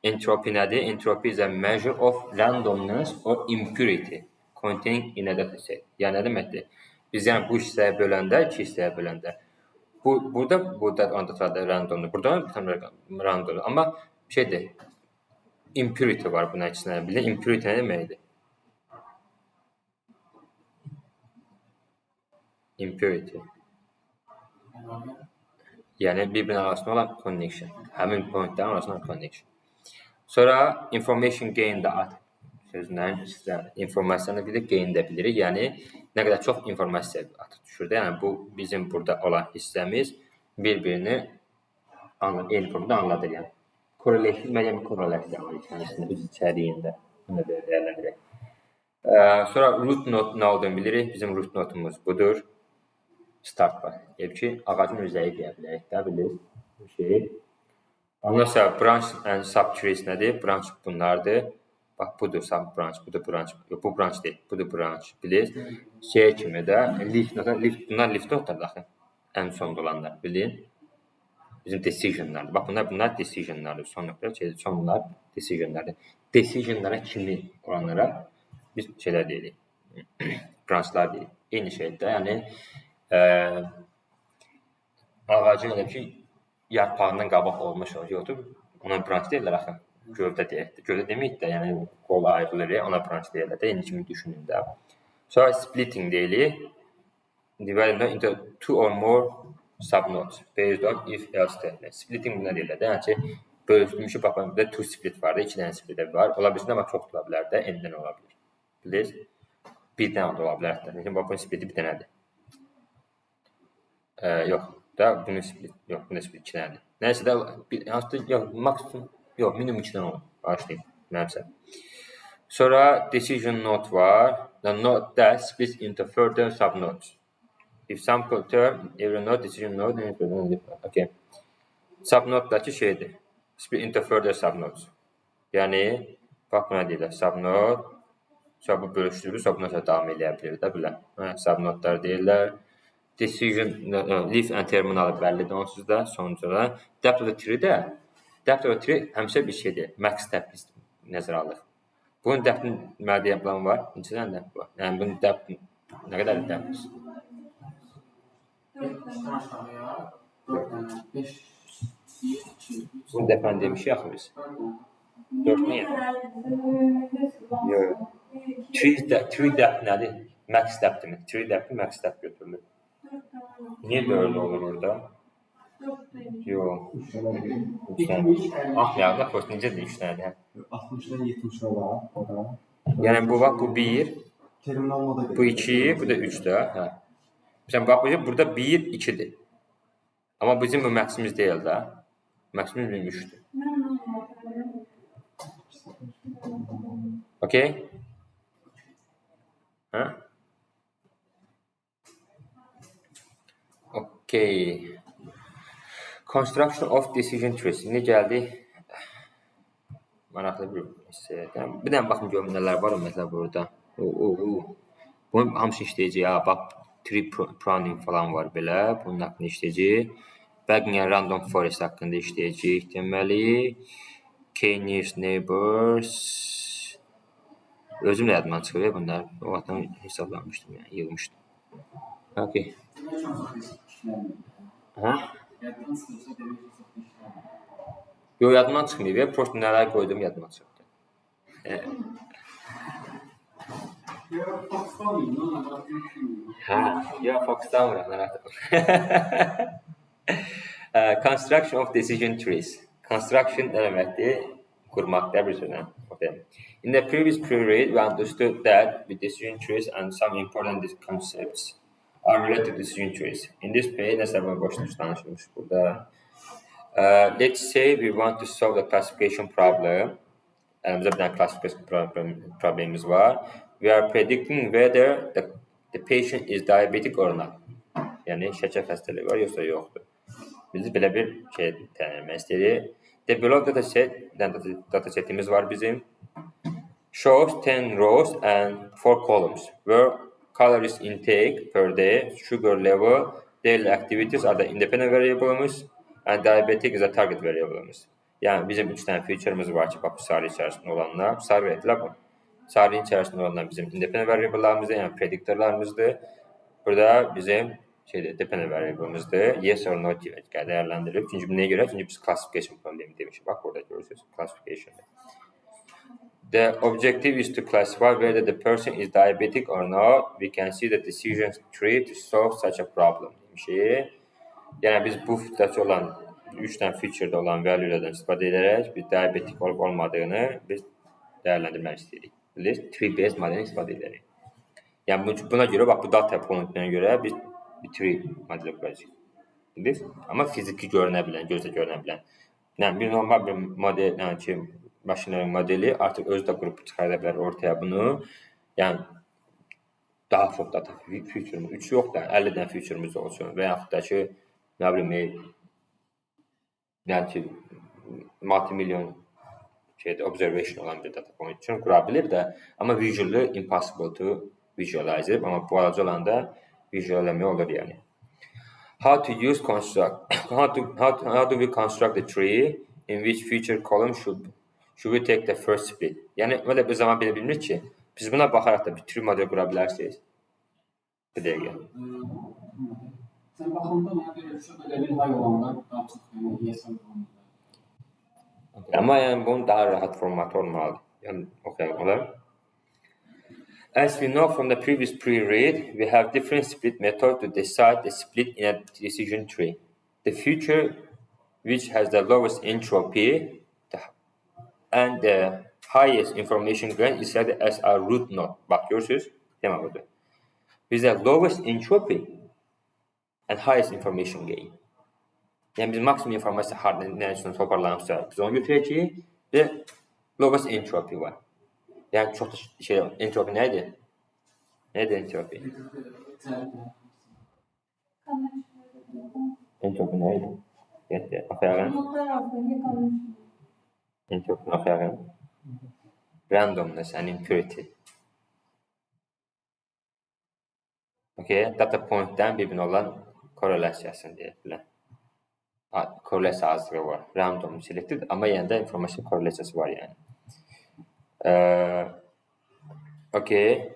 Speaker 1: entropy nədir? Entropy is a measure of randomness or impurity containing in a dataset. Yəni nə deməkdir? Biz yəni bu hissəyə böləndə, iki hissəyə böləndə. Burada datalarda randomdur. Burada randomdur. Amma impurity var buna içində. Bir də impurity nə deməkdir? Impurity. Yəni bir-birinin arasında olan connection. Həmin pointlərin arasında olan connection. Sonra information gain də sözündən informasiyanı bir də gain də bilirik. Yəni nə qədər çox informasiya atıb düşür. Yəni bu bizim burada olan hissəmiz bir-birini eyni formada anladır. Yəni korrelasiya, müəyyən bir korrelasiya var içərisində, öz içəriyində. Bunu da dəyərləndirək. Sonra root node nə olduğunu bilirik. Bizim root nodumuz budur. Start var. Yəni ki, ağacın özəyi deyə bilərik də, bilirsiniz. Ondan sonra branch and subtrees nədir? Branch bunlardır. Bax, budur sub-branch, budur branch. Yox, bu branch deyil, budur branch. Bilirsiniz? Kimi də, bunlar lift nodlardır axı. Ən sonda olanlar, bilin. Bizim decisionlardır. Bax, bunlar decisionlardır. Sonlar decisionlardır. Decisionlara kimi olanlara biz deyirik. Branchlar deyirik. Eyni şeydir. Yəni, ağacın elə ki, yarpağından qabaq olmuş yoxdur. Ona branch deyirlər axı. Gövdə deyək. Gövdə deməyik də, yəni qol ayrılır, ona branch deyirlər də. Eyni kimi düşünün də. Sonra splitting deyilir. Divided into two or more subnodes based on if else statement. Splitting buna deyirlər də. Yəni ki, bölüşmüşü baxın, burada two split var da, 2 dənə split var. Ola bilsin amma çox ola bilər də, n-dən ola bilər. Bilirsiniz? Bir dənə ola bilər hətta. Yəni bunun spliti bir dənədir. Yox da bunun split, yox, bunun split 2 dənədir. Nəysə də maksimum, yox, minimum 2 dənə olur. Başlayın, mənimsə. Sonra decision node var. The node that splits into further subnodes. If sample term, every node, decision node, okay. Subnode-dakı şeydir. Split into further subnodes. Yəni, bax buna deyirlər, subnode, sonra bu bölüşdürülür, sonra buna davam edə bilir də bilən. Subnodlar deyirlər. Decision, leaf and terminalı bəllidir onsuz da, sonucda. Depth of the tree həmişə bir şeydir, max depth biz nəzərə alır. Bunun depth-in mənə deyən plan var, neçə dənə depth var? Yəni, bunun depth, nə qədər depth?
Speaker 4: 5, 2,
Speaker 1: Bunun depth-əni demişik axı biz. 4 niyə? Yox. Tree depth nədir? Max depth demək. Tree depth, max depth götürülür. Niyə 4 olur orada? Yox.
Speaker 3: 3 dənə deyil.
Speaker 1: 3 dənə. Baxmayaq da, post necədir 3 dənə?
Speaker 3: 60-dan 70 olar. O da.
Speaker 1: Yəni bu bax bu 1,
Speaker 3: Terminal moda gedir.
Speaker 1: bu 2, bu da 3 də. Hə. Məsələn bax burada 1, 2-dir. Amma bizim bu məqsimiz deyil də. Məqsimiz 3-dür.
Speaker 5: Mən anlamadım.
Speaker 1: Okay? Hə? Okay. Construction of decision trees. İndi gəldik. Maraqlı bir hissəyə. Bir dənə baxın görün nələr var ümumiyyətlə burada. Bunun hamısı işləyəcək. Ha, bax tree pruning falan var belə. Bunun haqqında işləyəcək. Bagging random forest haqqında işləyəcək deməli. K-nearest neighbors. Özüm də yadımdan çıxıb bunlar. O vaxtdan hesablamışdım, yəni yığmışdım. Okay. Hə? Yox, yadımdan çıxmayıb. Prosto nələr qoydum yadımdan çıxdı. Hə, ya Fox'dan vuram, narahat olma. Construction of decision trees. Construction nə deməkdir? Qurmaqdır bir sözlə. In the previous period, we understood that the decision trees and some important concepts are related to decision trees. In this period, nəsə başlanmış danışılmış burada. Let's say we want to solve the classification problem. Əlimizdə bir dənə classification problemimiz var. We are predicting whether the patient is diabetic or not. Yəni şəkər xəstəliyi var yoxsa yoxdur. Biz belə bir şey təyin istəyirik. The below data setimiz var bizim. Shows 10 rows and 4 columns where calories intake per day, sugar level, daily activities are the independent variables and diabetic is a target variables. Yəni bizim 3 dənə feature'ımız var ki, bax sarı içərisində olanlar, sarı etlər bu. Sarı içərisində olanlar bizim independent variable'larımızdır, yəni prediktorlarımızdır. Burada bizim dependent variable'ımızdır. Yes or no dəyərləndirilib. Çünki bu nəyə görə? Çünki biz classification problemi demişik. Bax burada görürsünüz classification. The objective is to classify whether the person is diabetic or not. We can see the decision tree to solve such a problem demişik. Yəni biz bu filtrəçi olan 3 dənə feature'da olan value-lərdən istifadə edərək biz diabetik olub olmadığını biz dəyərləndirmək istəyirik. Biz tree-based modelini istifadə edərik. Yəni buna görə bax bu data pointuna görə biz bir tree modeli quracağıq. Bildiniz? Amma fiziki görünə bilən, gözlə görünə bilən. Yəni bir normal bir model, yəni ki, machine learning modeli artıq özü də qrup çıxarda bilər ortaya bunu. Yəni daha çox data feature'ımız, 3 yox da 50 dənə feature'ımız olsun və yaxud da ki, nə bilim, yəni ki, multi-milyon observation olan bir data point üçün qura bilir də, amma visually impossible to visualize, amma bu aracı olanda visualize olur yəni. How to use construct? How do we construct the tree in which feature column should we take the first split? Yəni elə bir zaman belə bilmirik ki, biz buna baxaraq da bir tree model qura bilərsiniz. Bir dəqiqə.
Speaker 4: Sən baxanda mənə görə belə bir hay olanlar daha çox yes olanlar.
Speaker 1: Amma yəni bunun daha rahat formatı olmalı. Yəni oxuyaq olar. As we know from the previous pre-read, we have different split methods to decide the split in a decision tree. The feature which has the lowest entropy and the highest information gain is set as a root node. Bax görürsünüz? Demək budur. With the lowest entropy and highest information gain. Yəni biz maksimum informasiya nə üçün toparlanmışsa biz onu götürəcəyik və lowest entropy var. Yəni çox da entropi nə idi? Nədir entropi? Entropi nə idi? Gətir, oxuyaq. Entropi oxuyaq. Randomness and impurity. Okay, data point-dən bir-birinə olan korrelasiyasını deyək bilən. Korrelasya azlığı var. Random selected, amma yəni də informasiya korrelasiyası var yəni. Okay,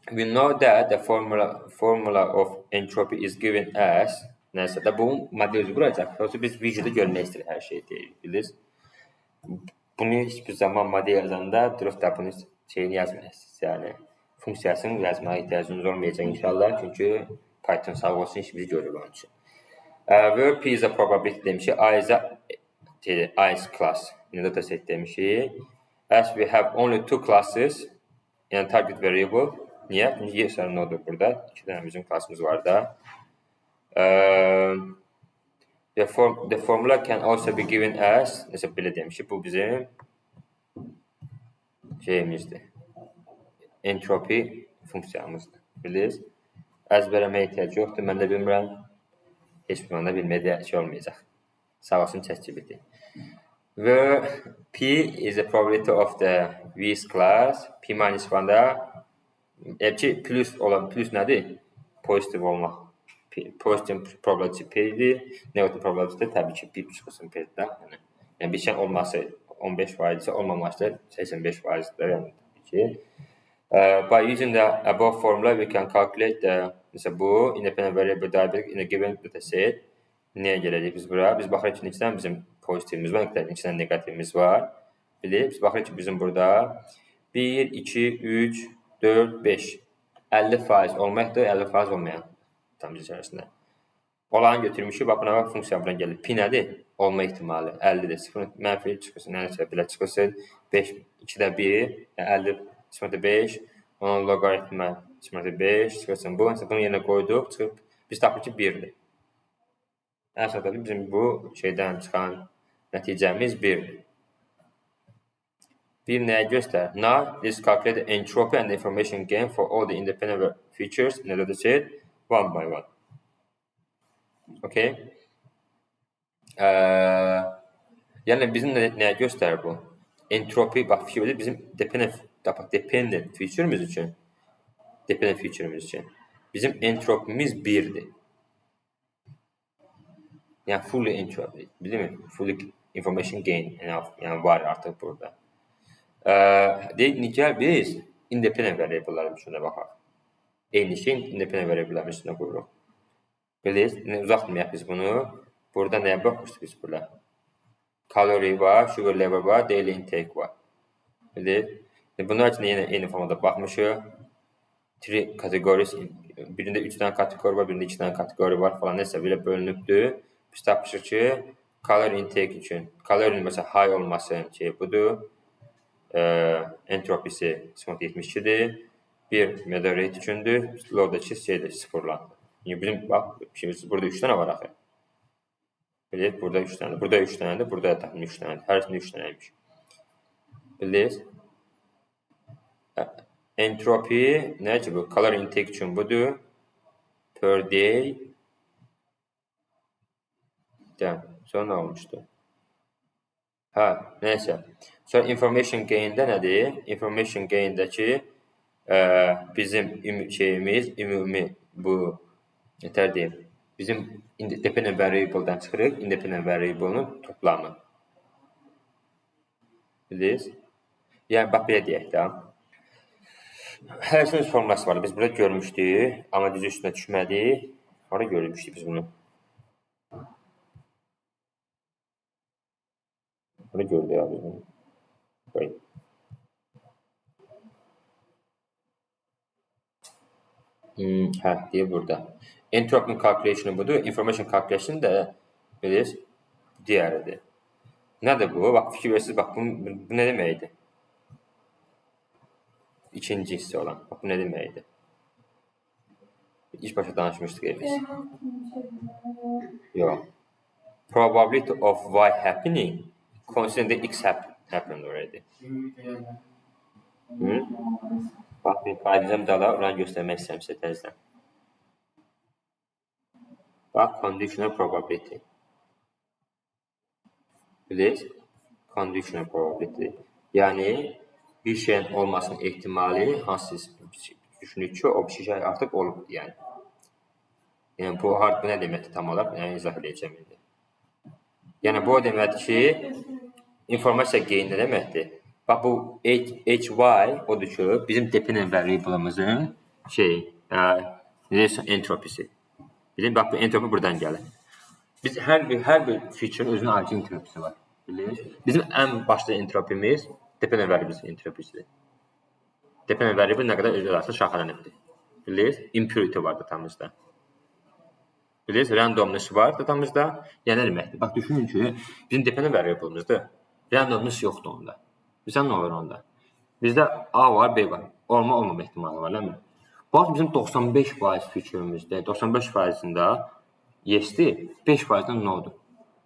Speaker 1: we know that the formula of entropy is given as nəsə də bu modeli quracaq. Yoxsa biz videoda görmək istəyirik hər şeyi deyirik, bilirsiniz. Bunu hiçbir zaman model yazanda durub da bunu şeyini yazmayasınız. Yəni funksiyasını yazmaya ihtiyacınız olmayacaq inşallah. Çünki Python sağ olsun işimizi görür onun üçün. Where P is a probability demişik. I is class. In data set demişik. As we have only two classes, yani target variable. Niye? Çünkü yes or no'dur burada. İki tane bizim classımız var da. The formula can also be given as, mesela belə demişik, bu bizim şeyimizdir. Entropi funksiyamızdır. Bilirsiniz. Əzbərəməyə ehtiyac yoxdur. Mən də bilmirəm. Heç bir anda bilməyə şey olmayacaq. Sağ olsun ChatGPT. Where P is the probability of the V's class. P minus 1'da plus olan, plus nədir? Pozitiv olmaq. Positive probability P'dir. Negative probability təbii ki P çıxısın P'dir. Yəni bir şey olması 15% ise olmaması 85%'dir. Yəni ki. By using the above formula, we can calculate the, mesela bu independent variable diabetic in a given data set. Neye gələcək biz bura? Biz baxırıq ki, içindən bizim pozitivimiz var, içindən negativimiz var. Biz baxırıq ki, bizim burada 1, 2, 3, 4, 5, 50% olmaqdır, 50% olmayan tam içərisində. Olanı götürmüşük, bax buna funksiya buna gəlir. Pi nədir? Olma ihtimali 50-dir. 0 mənfi çıxırsın, nəsə belə çıxırsın. 5, 2-də 1, yəni 50 0.5, onun logaritmə 0.5 çıxırsın. Bunun yerine qoyduq, çıxıb biz tapırıq ki 1'dir. Əsasda bizim bu şeydən çıxan nəticəmiz 1'dir. Bir nəyə göstər? Now, this calculate the entropy and the information gain for all the independent features in the data set one by one. Okay? Yəni bizim nəyə göstərir bu? Entropi, bax fikir verir, bizim dependent feature'imiz üçün bizim entropimiz 1'dir. Yəni fully entropy, bilirmi? Fully information gain yəni var artıq burada. Gəl biz independent variable'ların üstünə baxaq. Eyni şey independent variable'ların üstünə qoyuruq. Bilirsiniz, uzatmayaq biz bunu. Burada nəyə baxmışıq biz burada? Kalori var, sugar level var, daily intake var. Bunlar üçün yenə eyni formada baxmışıq. 3 categories, birində 3 dənə kateqori var, birində 2 dənə kateqori var falan, nəsə belə bölünübdür. Biz tapmışıq ki, kalori intake üçün, kalorinin məsələn high olması şey budur. Entropisi 0.72'dir. Bir moderate üçündür. Low'dakı şeydir, sıfırlandı. Bizim bax, burada 3 dənə var axı. Bilirsiniz, burada 3 dənə, burada 3 dənədir, burada da 3 dənədir. Hərisində 3 dənəymiş. Bilirsiniz? Entropi nə ki bu? Kalori intake üçün budur. Per day. Sonra nə olmuşdu? Neyse. Sonra information gain'də nədir? Information gain'dəki bizim şeyimiz, ümumi bu yetər deyim. Bizim independent variable'dan çıxırıq, independent variable'ın toplamı. Bilirsiniz? Yəni, bax, belə deyək də. Hərsiniz formulası var. Biz burada görmüşdük, amma düz üstünə düşmədik. Orada görmüşdük biz bunu. Burada gördük abi bunu. Qoyun. Deyir burada. Entropy calculation budur. Information calculation da bilirsiniz, digəridir. Nədir bu? Bax, fikir verirsiniz, bax, bu nə deməkdir? İkinci hissə olan. Bax, bu nə deməkdir? İlk başa danışmışdıq biz. Yox. Probability of y happening consider the x happened already. Bax, bir qaydacam dala, oranı göstərmək istəyəm sizə təzdən. Bax, conditional probability. Bilirsiniz? Conditional probability. Yəni, bir şeyin olmasının ehtimali hansı düşünürük ki, o bir şey artıq olub, yəni. Yəni, bu nə deməkdir tam olaraq? Yəni, izah edəcəm indi. Yəni, bu o deməkdir ki, informasiya gain nə deməkdir? Bax, bu HY odur ki, bizim dependent variable'ımızın entropisi. Bizim, bax, bu entropi buradan gəlir. Biz hər bir feature'ın özünün ayrıca entropisi var. Bizim ən başlı entropimiz dependent variable entropisidir. Dependent variable nə qədər öz arasında şaxələnibdir. Bilirsiniz? Impurity vardır tamızda. Bilirsiniz, randomness var datamızda. Yəni nə deməkdir? Bax, düşünün ki, bizim dependent variable'ımızdır. Randomness yoxdur onda. Bizə nə olur onda? Bizdə A var, B var. Olma ehtimalı var, eləmi? Bax, bizim 95% feature'ımızda, 95%'ində yes-dir, 5%'dən no-dur.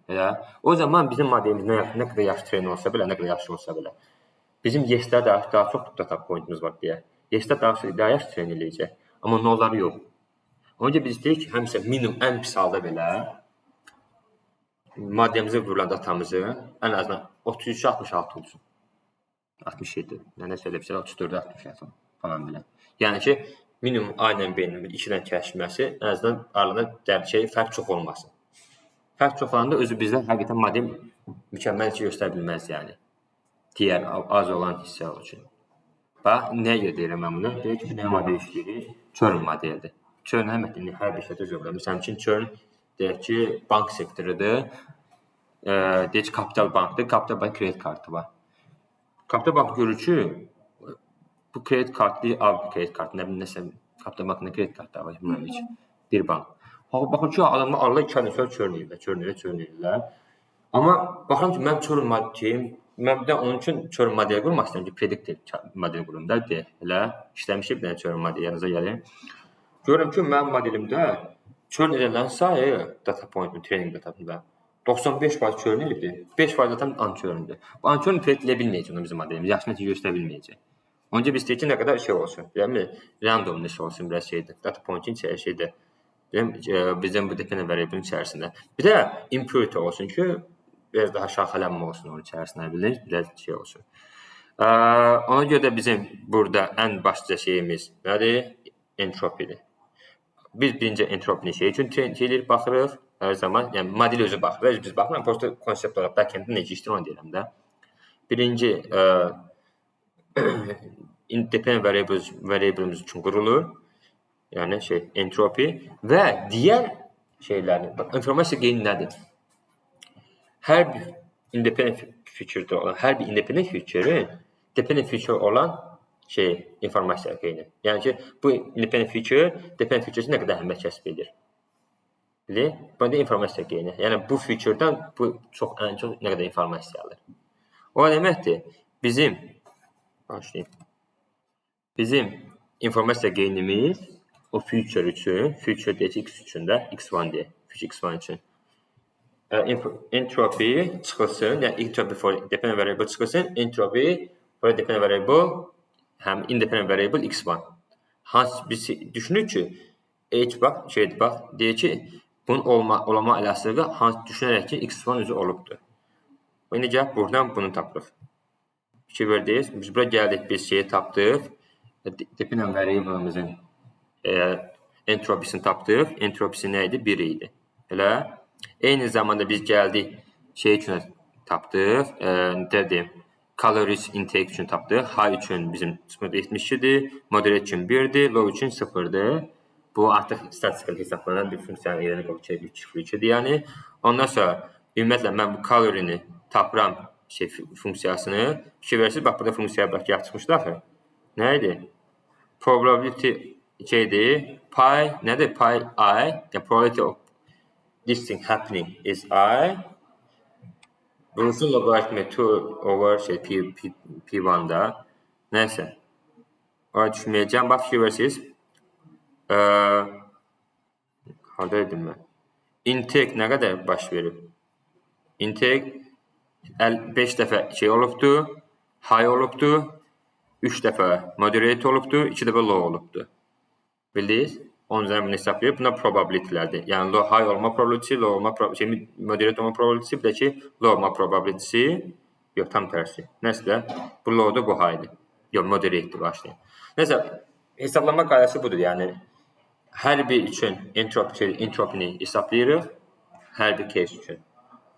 Speaker 1: Elə? O zaman bizim modelimiz nə qədər yaxşı train olsa belə, nə qədər yaxşı olsa belə, bizim yes-də daha çox data pointimiz var deyə. Yes-də daha yaxşı train eləyəcək. Amma no-ları yox. Ona görə biz deyirik ki, həmişə minimum ən pis halda belə modelimizə vurulan datamızı ən azından 33-66 olsun. 67. Yəni nəsə elə bir şey 34-66 falan belə. Yəni ki, minimum A ilə B-nin 2-dən kəşfməsi ən azından aralarında fərq çox olmasın. Fərq çox olanda özü bizdən həqiqətən model mükəmməl şey göstərə bilməz yəni. Digər az olan hissə üçün. Bax, nəyə deyirəm mən bunu? Deyir ki, nə model işləyirik? Churn modelidir. Churn həmətində hər bir şeydə zövqlər. Məsələn üçün churn deyək ki, bank sektorudur. Deyək ki, kapital bankdır. Kapital bank kredit kartı var. Kapital bank görür ki, bu kredit kartı, kredit kartı, nə bilim nəsə, kapital bankında kredit kartı var, bilməm heç. Bir bank. Baxın ki, adamlar Allah 2 ay sonra churn edirlər. Amma baxın ki, mən churn modeliyim. Mən bir də onun üçün churn modeli qurmaq istəyirəm ki, predictive model qurum da deyə. Elə işləmişik bir dənə churn modeli yanınıza gəlir. Görürəm ki, mənim modelimdə churn edilən sayı data point training datasında 95% churn edildi, 5% datam unchurn'dur. Bu unchurn predict edə bilməyəcək bizim modelimiz, yaxşı nəticə göstərə bilməyəcək. Onca biz deyək ki, nə qədər şey olsun, deyəmi? Randomness olsun, biraz şeydir, data point'in şeydir. Bizim bu dependent variable'in içərisində. Bir də impurity olsun ki, biraz daha şaxələnmə olsun onun içərisində, biliriz, biraz şey olsun. Ona görə də bizim burada ən başlıca şeyimiz nədir? Entropidir. Biz birinci entropini şey üçün şeylər baxırıq, hər zaman, yəni model özü baxırıq, biz baxmırıq, prosta konsept olaraq backenddə necə işləyir onu deyirəm də. Birinci independent variable'ımız üçün qurulur, yəni entropi və digər şeylərin, informasiya geyini nədir? Hər bir independent feature-də olan, hər bir independent feature-ın dependent feature olan informasiya geyini. Yəni ki, bu independent feature, dependent feature-sı nə qədər əhəmiyyət kəsb edir? Bilir? Bu da informasiya geyini. Yəni bu feature-dan bu ən çox nə qədər informasiya alır. O deməkdir, bizim informasiya geyinimiz o feature üçün, feature deyək ki, x üçün də, x1 deyək, feature x1 üçün. Entropy çıxılsın, yəni entropy for dependent variable çıxılsın, entropy for dependent variable həm independent variable x1. Biz düşünürük ki, bax, deyək ki, bunun olma elastığı düşünərək ki, x1 özü olubdur. İndi gəlib buradan bunu tapırıq. Fikir verdiniz, biz bura gəldik, biz şeyi tapdıq, dependent variable'ımızın entropisini tapdıq, entropisi nə idi? 1 idi. Elə? Eyni zamanda biz gəldik, şey üçün tapdıq, calories intake üçün tapdıq, high üçün bizim 72-dir, moderate üçün 1-dir, low üçün 0-dır. Bu artıq statistikal hesablanan bir funksiyanın yerini qoyacaq 3-2-dir, yəni. Ondan sonra, ümumiyyətlə, mən bu calorini tapıram funksiyasını, fikir verirsiniz, bax, burada funksiyaya bax, yaxçımışdı axı. Nə idi? Probability şeydir, pi, nədir? Pi I, the probability of this thing happening is I. Bunun logaritmi 2 over P1'da. Neyse. Oraya düşünmeyeceğim. Bak fikir versiniz. Haradaydım ben. Intake nə qədər baş verib? Intake 5 dəfə şey olubdu, high olubdu, 3 dəfə moderate olubdu, 2 dəfə low olubdu. Bildiniz? Onun üzerine bunu hesaplayıp buna probability'lerdir. Yani high olma probability'si, low olma probability'si, moderate olma probability'si, bir de ki low olma probability'si, yok tam tersi. Neyse bu low'dur, bu high'dir. Yok moderate'dir başlayın. Neyse hesaplama qaydası budur. Yani her bir üçün entropini hesaplayırıq, her bir case üçün.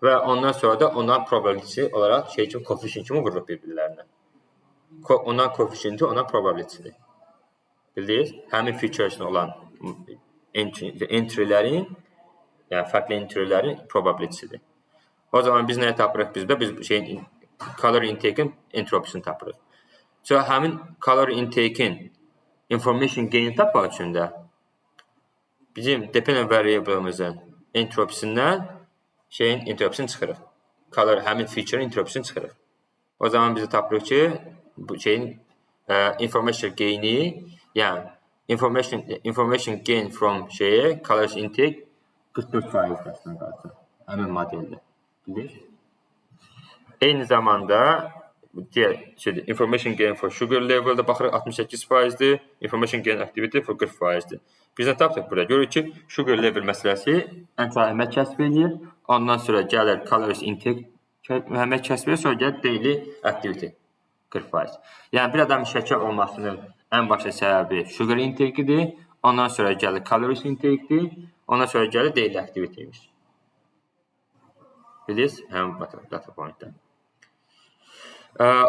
Speaker 1: Ve ondan sonra da ondan probability'si olarak şey için coefficient kimi vururuq bir-birlərinə. Ondan coefficient'i ondan probability'sidir. Bildiniz? Həmin feature üçün olan entry'lərin, yəni fərqli entry'lərin probability'sidir. O zaman biz nəyə tapırıq bizdə? Biz calorie intake'in entropisini tapırıq. Sonra həmin calorie intake'in information gain tapmaq üçün də bizim dependent variable'ımızın entropisindən şeyin entropisini çıxırıq. Color həmin feature entropisini çıxırıq. O zaman bizi tapırıq ki, bu şeyin information gain'i, yəni information gain from şeyə colors intake 44% aslında qalacaq. Həmin modeldə. Bilir? Eyni zamanda information gain for sugar level'da baxırıq 68%'dir, information gain activity for 40%'dir. Biz nə tapdıq burada? Görürük ki, sugar level məsələsi ən çox əhəmiyyət kəsb edir. Ondan sonra gəlir calories intake əhəmiyyət kəsb edir, sonra gəlir daily activity 40%. Yəni bir adamın şəkər olmasının ən başlı səbəbi sugar intake-idir. Ondan sonra gəlir calories intake-dir. Ondan sonra gəlir daily activity-ymiş. Bilirsiniz? Həmin data point-dən.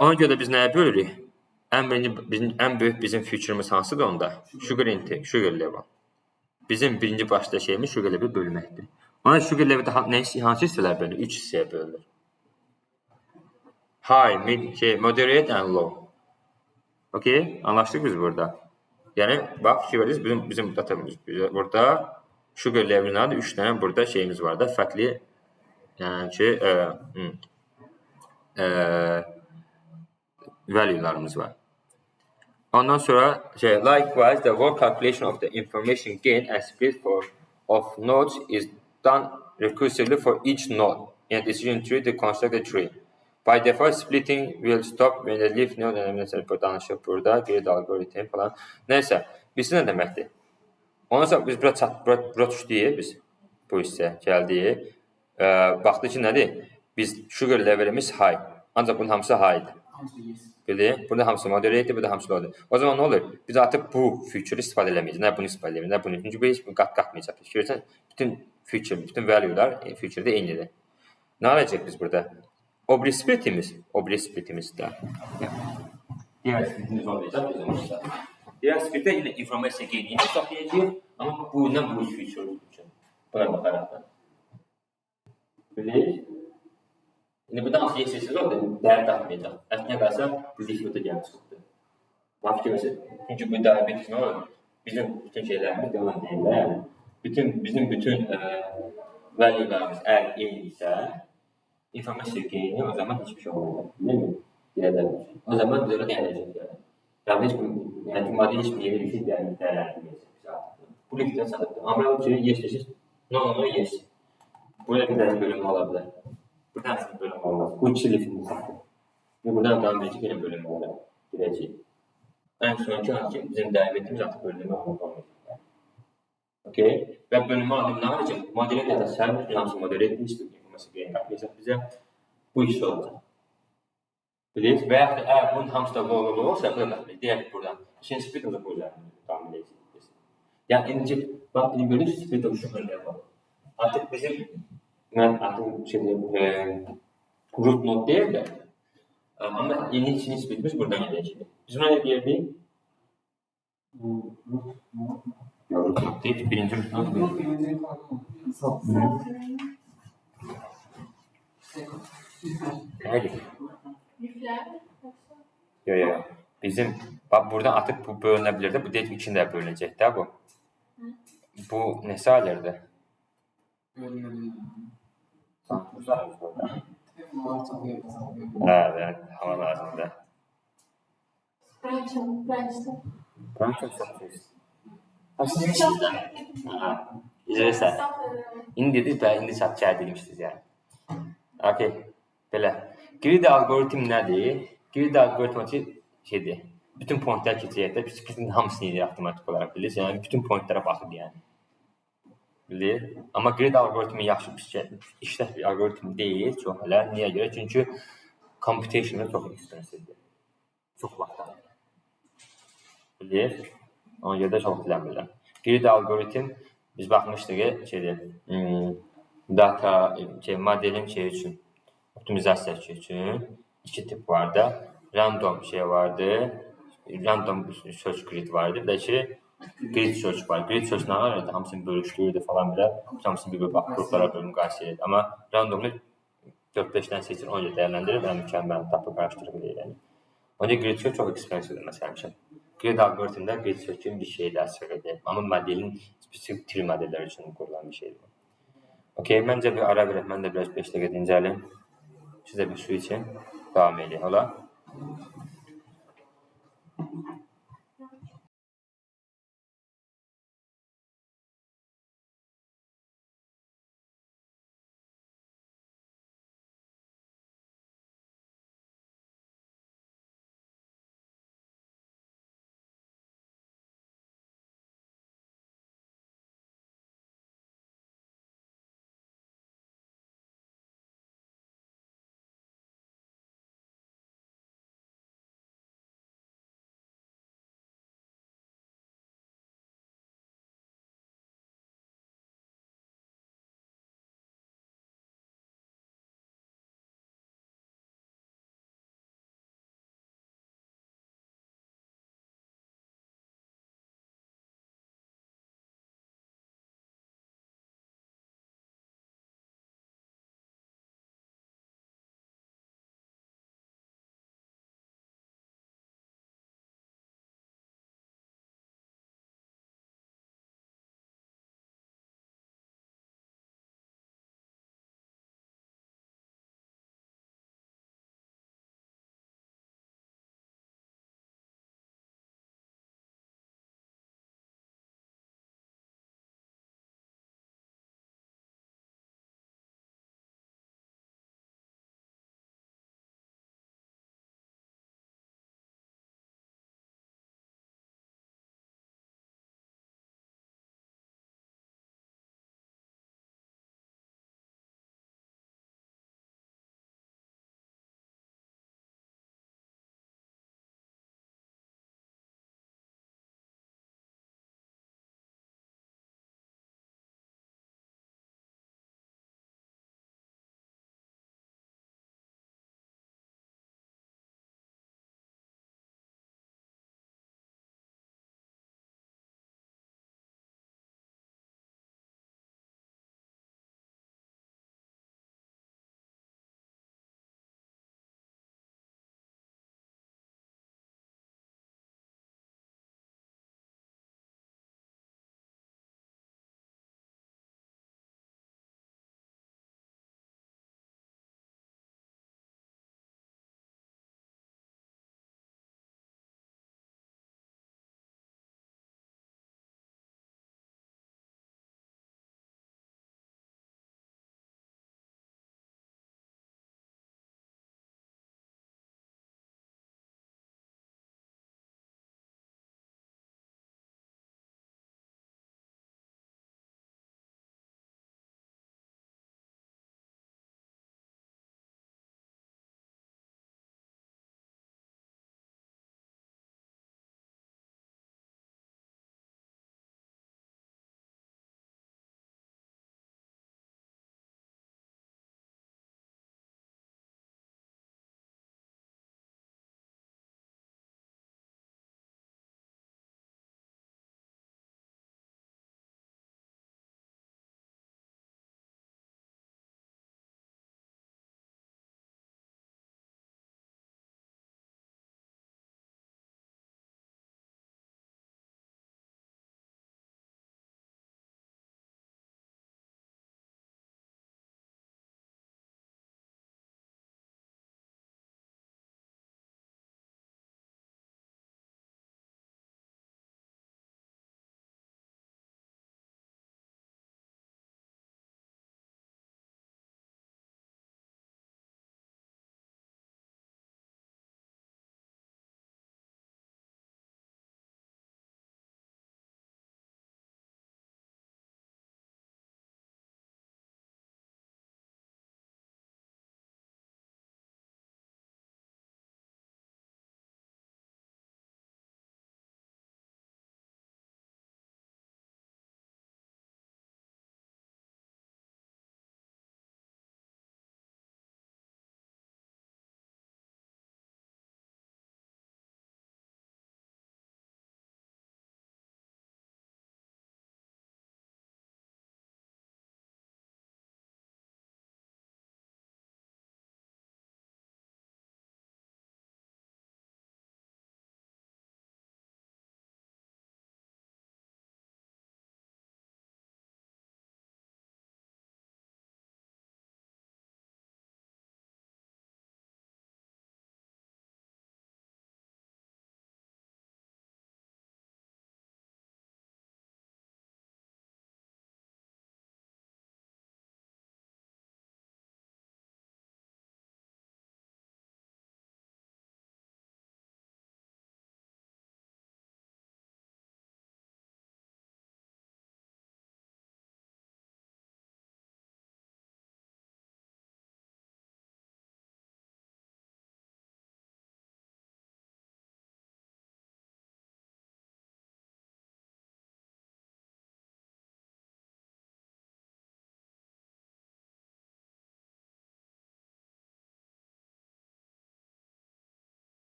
Speaker 1: Ona görə biz nəyə bölürük? Ən böyük bizim feature-ımız hansıdır onda? Sugar intake, sugar level. Bizim birinci başda şeyimiz sugar level bölməkdir. Ona sugar level'də hansı hissələr bölünür? 3 hissəyə bölünür. High, mid, moderate and low. Okay, anlaşdıq biz burada. Yəni, bax, fikir verirsiniz, bizim datamız burada sugar level'in adı 3 dənə burada şeyimiz var da, fərqli yəni ki, value'larımız var. Ondan sonra likewise the work calculation of the information gain and split of nodes is done recursively for each node in a decision tree to construct a tree. By default splitting will stop when the leaf node mesela danışıq burada, grid algoritm falan. Nəysə, bilsin nə deməkdir? Ondan sonra biz bura düşdük biz bu hissə gəldik. Baxdı ki, nədir? Biz sugar levelimiz high. Ancaq bunun hamısı high'dir. Bildi? Burada hamısı moderate, burada hamısı low'dur. O zaman nə olur? Biz artıq bu feature istifadə eləməyəcəyik. Nə bunu istifadə eləməyəcəyik, nə bunu. Çünki bu heç bir qatmayacaq. Görürsən, bütün feature, bütün value'lar feature'da eynidir. Nə alacaq biz burada? Obli splitimiz də. Digər splitimiz olmayacaq bizim olsa. Digər splitdə yenə informasiya gain'ini saxlayacaq, amma bu feature üçün. Buna baxaraq da. Bilir? İndi burada hamısı yeşilsiz oldu, dəyər tapmayacaq. Əslində qalsa, biz ifrata gəlib çıxdı. Bax ki, çünki bu diabetik nə olur? Bizim bütün şeylərimiz devam deyirlər. Bizim bütün value'larımız əgər eyni isə, informasiya gain'i o zaman hiçbir şey olmayacaq. Deyil mi? O zaman biz orada gələcək. Yəni, maddi heç bir yeri bir şey dəyərləndirməyəcək. Bu linkdən sadıqdır. Amma bu şey yeşilsiz, nə olur, yeşil. Burada bir dənə bölümü ola bilər. Buradan bir bölüm olmaz. Bu iki lifini saxlayır. Buradan davam edəcək yeni bölümlərə girəcək. Ən sonuncu hansı ki, bizim diabetimiz artıq bölümü olmayacaq. Okay? Və bölümü adım nə olacaq? Moderate data servis, hamısı moderate hiçbir informasiya gain qatmayacaq bizə. Bu iş olacaq. Bilirsiniz? Və yaxud da əgər bunun hamısı da low olsa, bu da qatmayacaq. Deyək buradan. Şimdi split of bu üzərində davam edəcək. Yəni, indi bax, indi görürük split of şu bölümdə var. Artıq bizim mən artıq root node deyil də, amma yeni içini splitimiz buradan gedəcək. Biz buna nə deyirdik? Root node deyil, birinci root node deyil. Nədir? Yox. Bizim, bax, buradan artıq bu bölünə bilir də, bu deyil ikini də bölünəcək də bu. Bu nəsə alırdı? Uzarız burada. Evet, hava lazımdır. Branch'ın satıyoruz. Açmışsınız da. İzləyirsən. İndi dediniz də, indi satacaq demişsiniz yəni. Okey, belə. Grid algoritm nədir? Grid algoritm şeydir. Bütün pointlər keçəcək də, biz hamısını edirik avtomatik olaraq bilirsiniz. Yəni, bütün pointlərə baxır yəni. Bilir. Amma grid algoritmi yaxşı işlət bir algoritm deyil çox hələ. Niyə görə? Çünki computation'da çox expensivedir. Çox vaxt alır. Bilir. Ona görə də çox bilmirlər. Grid algoritm biz baxmışdıq data modelin üçün, optimizasiya üçün iki tip vardı. Random vardı. Random search grid vardı. Bir də ki grid search var. Grid search nə var? Hamısını bölüşdürürdü falan belə. Hamısını bir qruplara bölüm müqayisə edir. Amma randomlu 4-5 dənə seçir, onu dəyərləndirir və mükəmməl tapıb qarışdırıb eləyir. Ona görə grid search çox expensive məsəl üçün. Grid algoritmdə qeyd sökün bir şeydə əsr edir. Amma modelin spesifik til modelləri üçün qurulan bir şeydir. Okey, məncə bir ara verək. Mən də biraz 5 dəqiqə dincəlim. Siz də bir su için. Devam edin. Ola?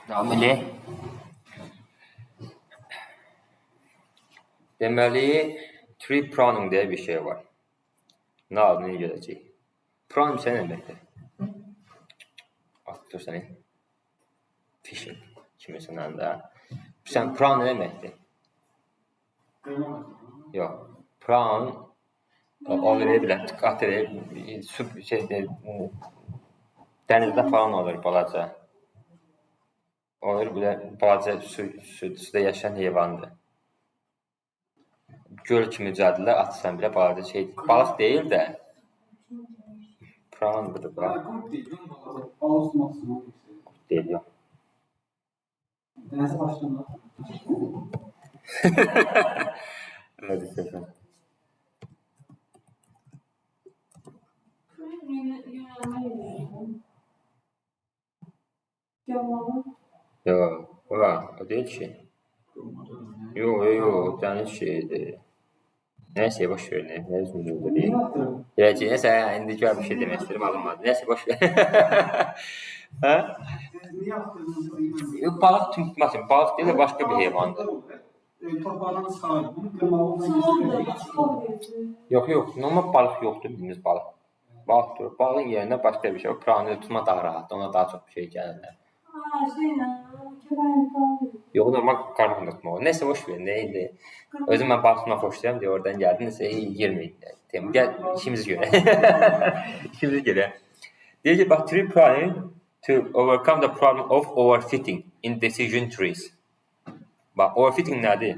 Speaker 1: Davam edək. Deməli, tree pruning deyə bir şey var. Nə adını gələcək? Pruning sən deməkdir. Dur səni. Fishing kimisin anda. Sən pruning nə deməkdir? Yox. Pruning olur belə qatır, dənizdə falan olur balaca. Olur belə balaca suda yaşayan heyvandır. Göl kimi cadilər atsan belə balaca şey. Balıq deyil də. Pruning da. Deyil yox.
Speaker 4: Dənizə başlamır.
Speaker 1: Hadi səfər. Yox, o deyil ki. Yox, dəniz şeydir. Nəysə, boş ver, nə üzümüzdə deyil. Deyəcək, nəsə, indi gör bir şey demək istəyirəm, alınmadı. Nəsə, boş ver. Hə? Balıq tutmasın, balıq deyil də başqa bir heyvandır.
Speaker 4: Torpaqdan çıxarır, bunu qırmalı.
Speaker 1: Yox, normal balıq yoxdur, bildiğiniz balıq. Balıq durur, balığın yerində başqa bir şey var. Pranı tutma daha rahatdır, ona daha çox bir şey gəlirlər. Yox, normal qarmaqla tutma olur. Nəsə, boş ver, nə indi? Özüm mən balıq tutmaq xoşlayıram deyə oradan gəldim, nəsə, girməyin. Gəl, işimizi görə. İşimizi görə. Deyir ki, bax, tree pruning to overcome the problem of overfitting in decision trees. Bax, overfitting nədir?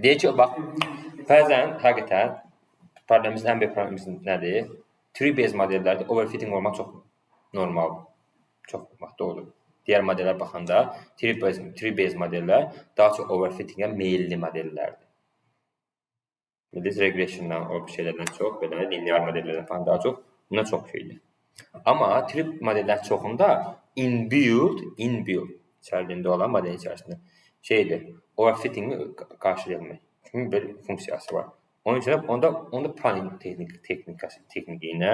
Speaker 1: Deyir ki, bax, bəzən, həqiqətən, problemimizin ən böyük problemimiz nədir? Tree-based modellərdə overfitting olmaq çox normaldır. Çox doğrudur. Digər modellər baxanda, tree-based modellər daha çox overfittingə meyilli modellərdir. Bilirsiniz, regressiondan, o şeylərdən çox, belə, linear modellərdən falan daha çox, buna çox şeydir. Amma tree modellər çoxunda inbuilt, içərisində olan modelin içərisində şeydir, overfittingi qarşılamaq kimi bir funksiyası var. Onun üçün onda pruning texniki ilə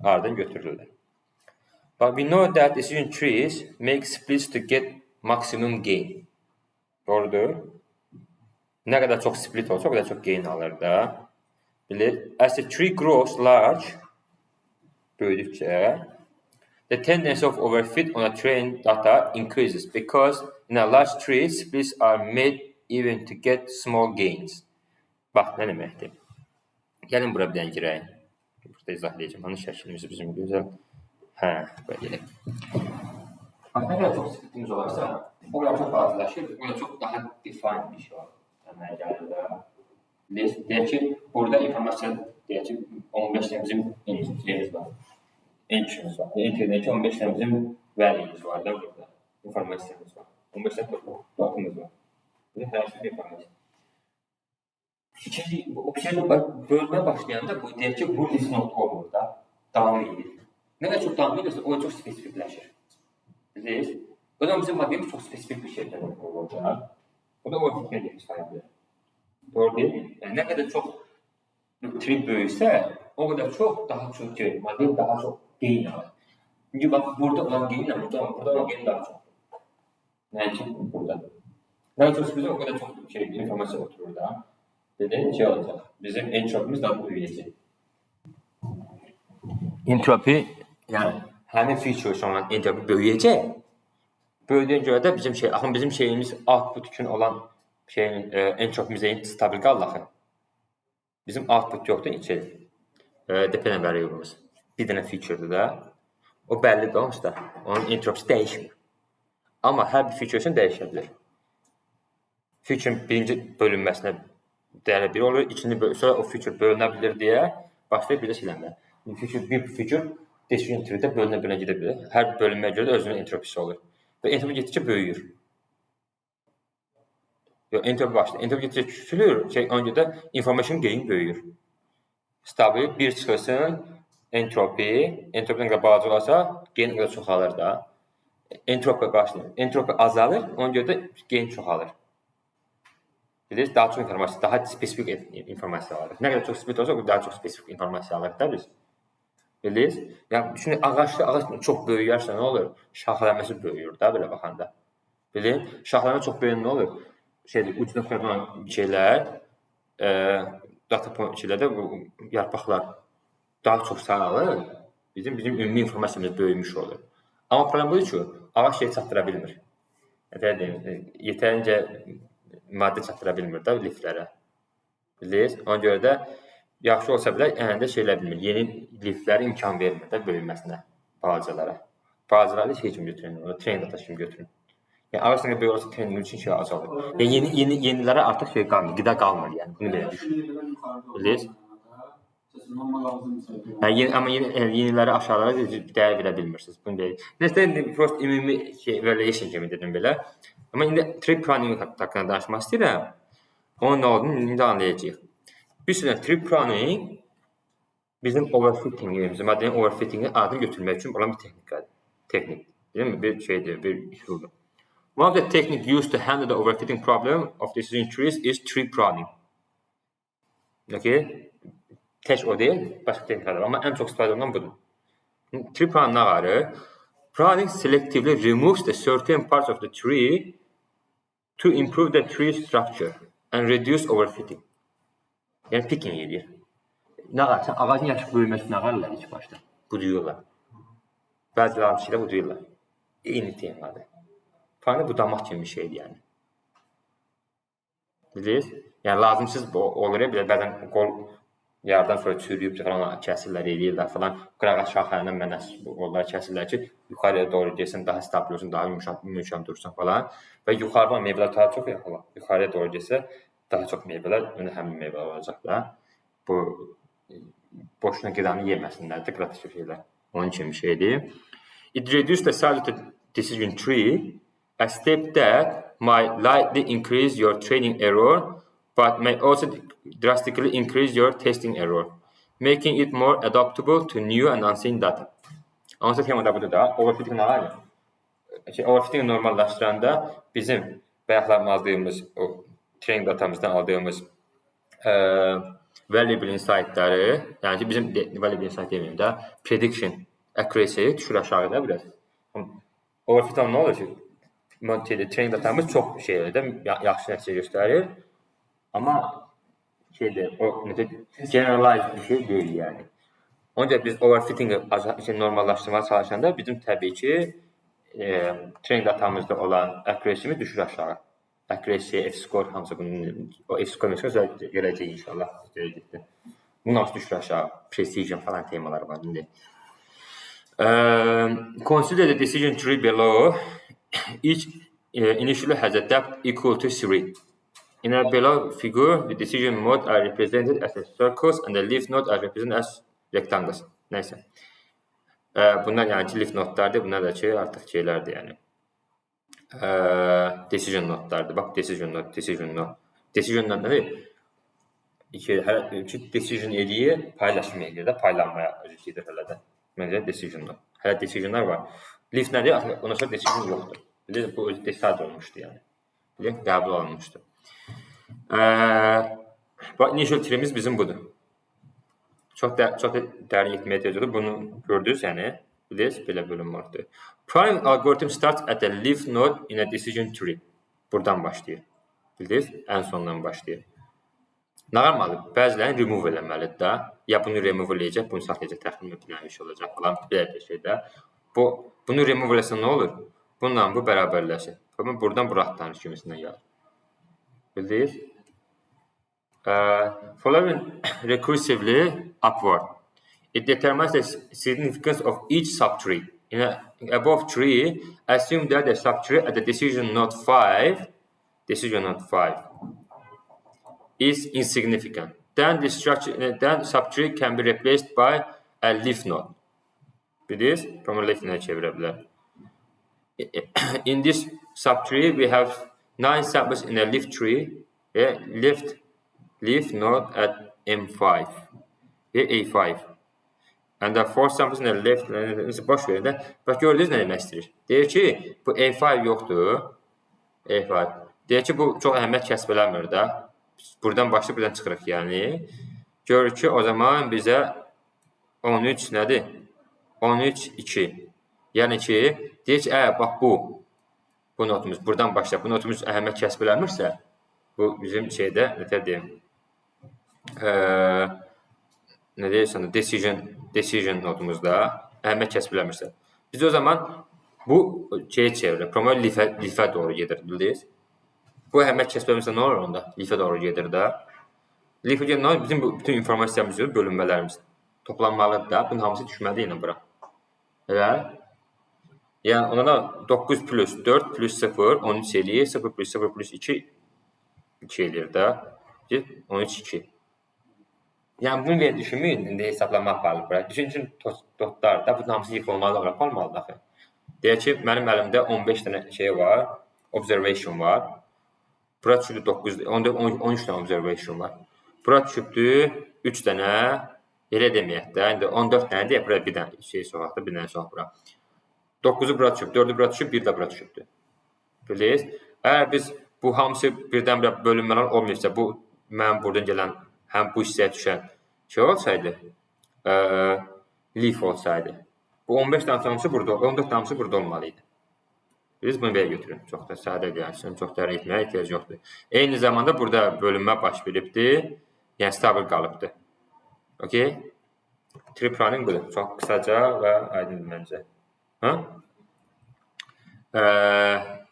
Speaker 1: aradan götürülür. But we know that decision trees make splits to get maximum gain. Doğrudur. Nə qədər çox split olsa, o qədər çox gain alır da. Bilir, as the tree grows large, böyüdükcə, the tendency of overfit on a trained data increases because in a large tree, splits are made even to get small gains. Bax, nə deməkdir? Gəlin bura bir dənə girəyim. Burada izahlayacağım. Hanı şəklimiz bizim gözəl. Hə, belə gələk. Bax, nə qədər çox splitimiz olarsa, o qədər çox balacalaşır, o qədər çox daha defined bir şey var. Əməyə gəlir də. Deyək ki, burada informasiya, deyək ki, 15 dənə bizim entry'miz var. Entry'miz var. Entry'dən ki, 15 dənə bizim value'miz var da burada. İnformasiyamız var. 15 dənə toplumumuz var. Hər şey informasiya. İkinci, o bir şey bölmə başlayanda, deyək ki, bu list not olmur da, davam edir. Nə qədər çox davam edirsə, o çox spesifikləşir. Bilirsiniz? O zaman bizim modelimiz çox spesifik bir şeydən olacaq. O da o fikrinə deyək sayılır. Doğru deyil mi? Yəni, nə qədər çox tree böyüksə, o qədər çox, daha çox model daha çox gain alır. Çünki bax, burada olan gainlə, burada olan gain daha çox. Yəni ki, burada. Nə qədər çox bizə o qədər çox informasiya oturur da. Dedim, şey olacaq. Bizim entropimiz daha böyüyəcək. Entropi, yəni, həmin feature olan entropi böyüyəcək. Böyüdüyün görə də bizim şeyimiz output üçün olan entropimizə stabil qalır axı. Bizim output yoxdur, dependent variable'ımız. Bir dənə feature'dır da. O bəllidir onsuz da. Onun entropisi dəyişmir. Amma hər bir feature üçün dəyişə bilir. Feature'ın birinci bölünməsinə dəyəri 1 olur, sonra o feature bölünə bilir deyə başlayıb bir də silənmə. Bir feature decision tree-də bölünə gedə bilir. Hər bölünməyə görə də özünün entropisi olur. Və entropi getdikcə böyüyür. Entropi başlayır. Entropi getdikcə küçülür, ona görə də information gain böyüyür. Stabil 1 çıxırsın, entropidən qədər balaca olarsa, gain qədər çoxalır da. Entropiya qarşılır. Entropi azalır, ona görə də gain çoxalır. Bilirsiniz, daha çox informasiya, daha spesifik informasiya alırıq. Nə qədər çox spesifik olsa, daha çox spesifik informasiya alırıq da biz. Bildiniz? Yəni, şimdi ağac çox böyüyərsə nə olur? Şaxələməsi böyüyür da, belə baxanda. Bildin? Şaxələmə çox böyüyən nə olur? Ucuna qoyulan şeylər, data point şeylərdə bu yarpaqlar daha çox sağalır. Bizim ümumi informasiyamız böyümüş olur. Amma problem budur ki, ağac şey çatdıra bilmir. Yetərincə maddə çatdıra bilmir da liflərə. Bildiniz? Ona görə də yaxşı olsa belə ənəndə şeylər bilmir. Yeni liflərə imkan vermir də böyüməsinə balacalara. Balacaları heç kim götürün, train data kimi götürün. Yəni ağac nə böyük olsa train üçün şey azalır. Yəni yenilərə artıq şey qalmır, qida qalmır yəni. Bunu belə düşün. Bildiniz? Amma yeniləri aşağılara dəyər verə bilmirsiniz. Bunu deyil. Nəsə prost ümumi evaluation kimi dedim belə. Amma indi tree planning haqqında danışmaq istəyirəm. Onun nə olduğunu indi anlayacağıq. Bir sürü tree planning bizim overfitting, bizim adının overfittingin adını götürmək üçün olan bir texnikadır. Texnik, değil mi? Bir şeydir, bir üsuldur. One of the techniques used to handle the overfitting problem of decision trees is tree pruning. Okay? Tək o deyil, başqa texnikalar amma ən çox istifadə olunan budur. Tree pruning nə var? Pruning selectively removes the certain parts of the tree to improve the tree structure and reduce overfitting. Yəni picking edir. Nə var? Ağacın yaxşı böyüməsi nə varlar ilk başda? Buduyurlar. Bəziləri şeylə buduyurlar. Eyni texnikadır. Pruning budamaq kimi bir şeydir yəni. Bilirsiniz? Yəni lazımsız olur ya, bəzən qol yardan sonra çürüyüb falan kəsirlər, eləyirlər falan. Qırağa şaxlarından mənə qollar kəsirlər ki, yuxarıya doğru getsin, daha stabil olsun, daha yumuşam dursun falan. Və yuxarıdan meyvələr daha çox yaxalar. Yuxarıya doğru getsə, daha çox meyvələr, həmin meyvələr olacaq da. Bu boşuna qidanı yeməsinlər, dekorativ şeylər. Onun kimi bir şeydir. It reduces the size of the decision tree, a step that might lightly increase your training error, but may also drastically increase your testing error, making it more adaptable to new and unseen data. Anlatı temada budur da, overfitting nə var? Overfitting normallaşdıranda bizim bayaqlar aldığımız, o training datamızdan aldığımız valuable insightları, yəni ki, bizim valuable insight deməyim də, prediction accuracy düşür aşağıda biraz. Overfitting nə olur ki? Training datamız çox şeydir də, yaxşı nəticə göstərir. Amma o generalized bir şey deyil yəni. Ancaq biz overfittingi normallaşdırmaya çalışanda bizim təbii ki training datamızda olan accuracy'miz düşür aşağı. Accuracy, F-score hamısı bunun, o F-score görəcək inşallah. Bunun hamısı düşür aşağı. Precision falan temaları var indi. Consider the decision tree below. Each initially has a depth equal to 3. In a below figure, the decision mode are represented as circles and the leaf node are represented as rectangles. Neyse. Bunlar yəni ki, leaf nodlardır. Bunlar da ki, artıq şeylərdir yəni. Decision nodlardır. Bax, decision node. Decision node nədir? Decision ediyi paylaşım edir də, paylanmaya özü gedir hələ də. Məncə decision node. Hələ decisionlar var. Leaf nədir? Ondan sonra decision yoxdur. Bilirsiniz, bu özü decide olmuşdu yəni. Bilirsiniz, qəbul olunmuşdu. Initial tree'miz bizim budur. Çox dərin getməyə tezdir. Bunu gördünüz yəni. Bilirsiniz, belə bölüm vardır. Prime algorithm starts at a leaf node in a decision tree. Buradan başlayır. Bildiniz? Ən sondan başlayır. Nə qalmalı? Bəzilərini remove eləməlidir də. Ya bunu remove eləyəcək, bunu saxlayacaq, təxminən bir iş olacaq falan. Belə bir şeydə. Bunu remove eləsə nə olur? Bununla bu bərabərləşir. Buradan bu rahatlanır kimisindən gəlir. Bildiniz? Following recursively upward. It determines the significance of each subtree. In an above tree, assume that the subtree at the decision node 5 is insignificant. Then subtree can be replaced by a leaf node. Bildiniz? From leaf node çevirə bilər. In this subtree, we have 9 samples in a leaf tree. Leaf node at M5. A5. And the 4 samples in the left, boş verin də. Bax, gördünüz nə demək istəyir? Deyir ki, bu A5 yoxdur. A5. Deyir ki, bu çox əhəmiyyət kəsb eləmir də. Buradan başlayıb, buradan çıxırıq yəni. Görür ki, o zaman bizə 13 nədir? 13, 2. Yəni ki, deyək ki, bax bu notumuz buradan başlayaq. Bu notumuz əhəmiyyət kəsb eləmirsə, bu bizim şeydə, nətər deyim, nə deyirsən, decision notumuzda əhəmiyyət kəsb eləmirsə. Biz o zaman bu şeyə çevirir, promoy lifə doğru gedir, bildiniz? Bu əhəmiyyət kəsb eləmirsə nə olur onda? Lifə doğru gedir də. Lifə gedir, nə olur? Bizim bütün informasiyamız, bölünmələrimiz toplanmalıdır da. Bunun hamısı düşməli ilə bura. Elə? Yəni, ona da 9 plus 4 plus 0, 13 eləyir. 0 plus 0 plus 2, 2 eləyir də. 13, 2. Yəni, bunu belə düşünməyin, indi hesablama aparılır bura. Düşünün, dotlar da, bunun hamısı yıxılmalı olaraq olmalıdır axı. Deyək ki, mənim əlimdə 15 dənə şey var, observation var. Bura düşübdür 9, 13 dənə observation var. Bura düşübdür 3 dənə, elə deməyək də, indi 14 dənə deyək, bura bir dənə şey soğaqdır, bir dənə soğaq bura. 9-u bura düşüb, 4-ü bura düşüb, 1 də bura düşübdür. Bilirsiniz? Əgər biz bu hamısı birdən-birə bölünmələr olmayıbsa, bu mənim buradan gələn, həm bu hissəyə düşən şey olsaydı, leaf olsaydı, bu 15 tanesi burada, 14 tanesi burada olmalıydı. Biz bunu belə götürün. Çox da sadə deyərsin, çox da etməyə ehtiyac yoxdur. Eyni zamanda burada bölünmə baş veribdir, yəni stabil qalıbdır. Okay? Trip running budur. Çox qısaca və aydındır məncə.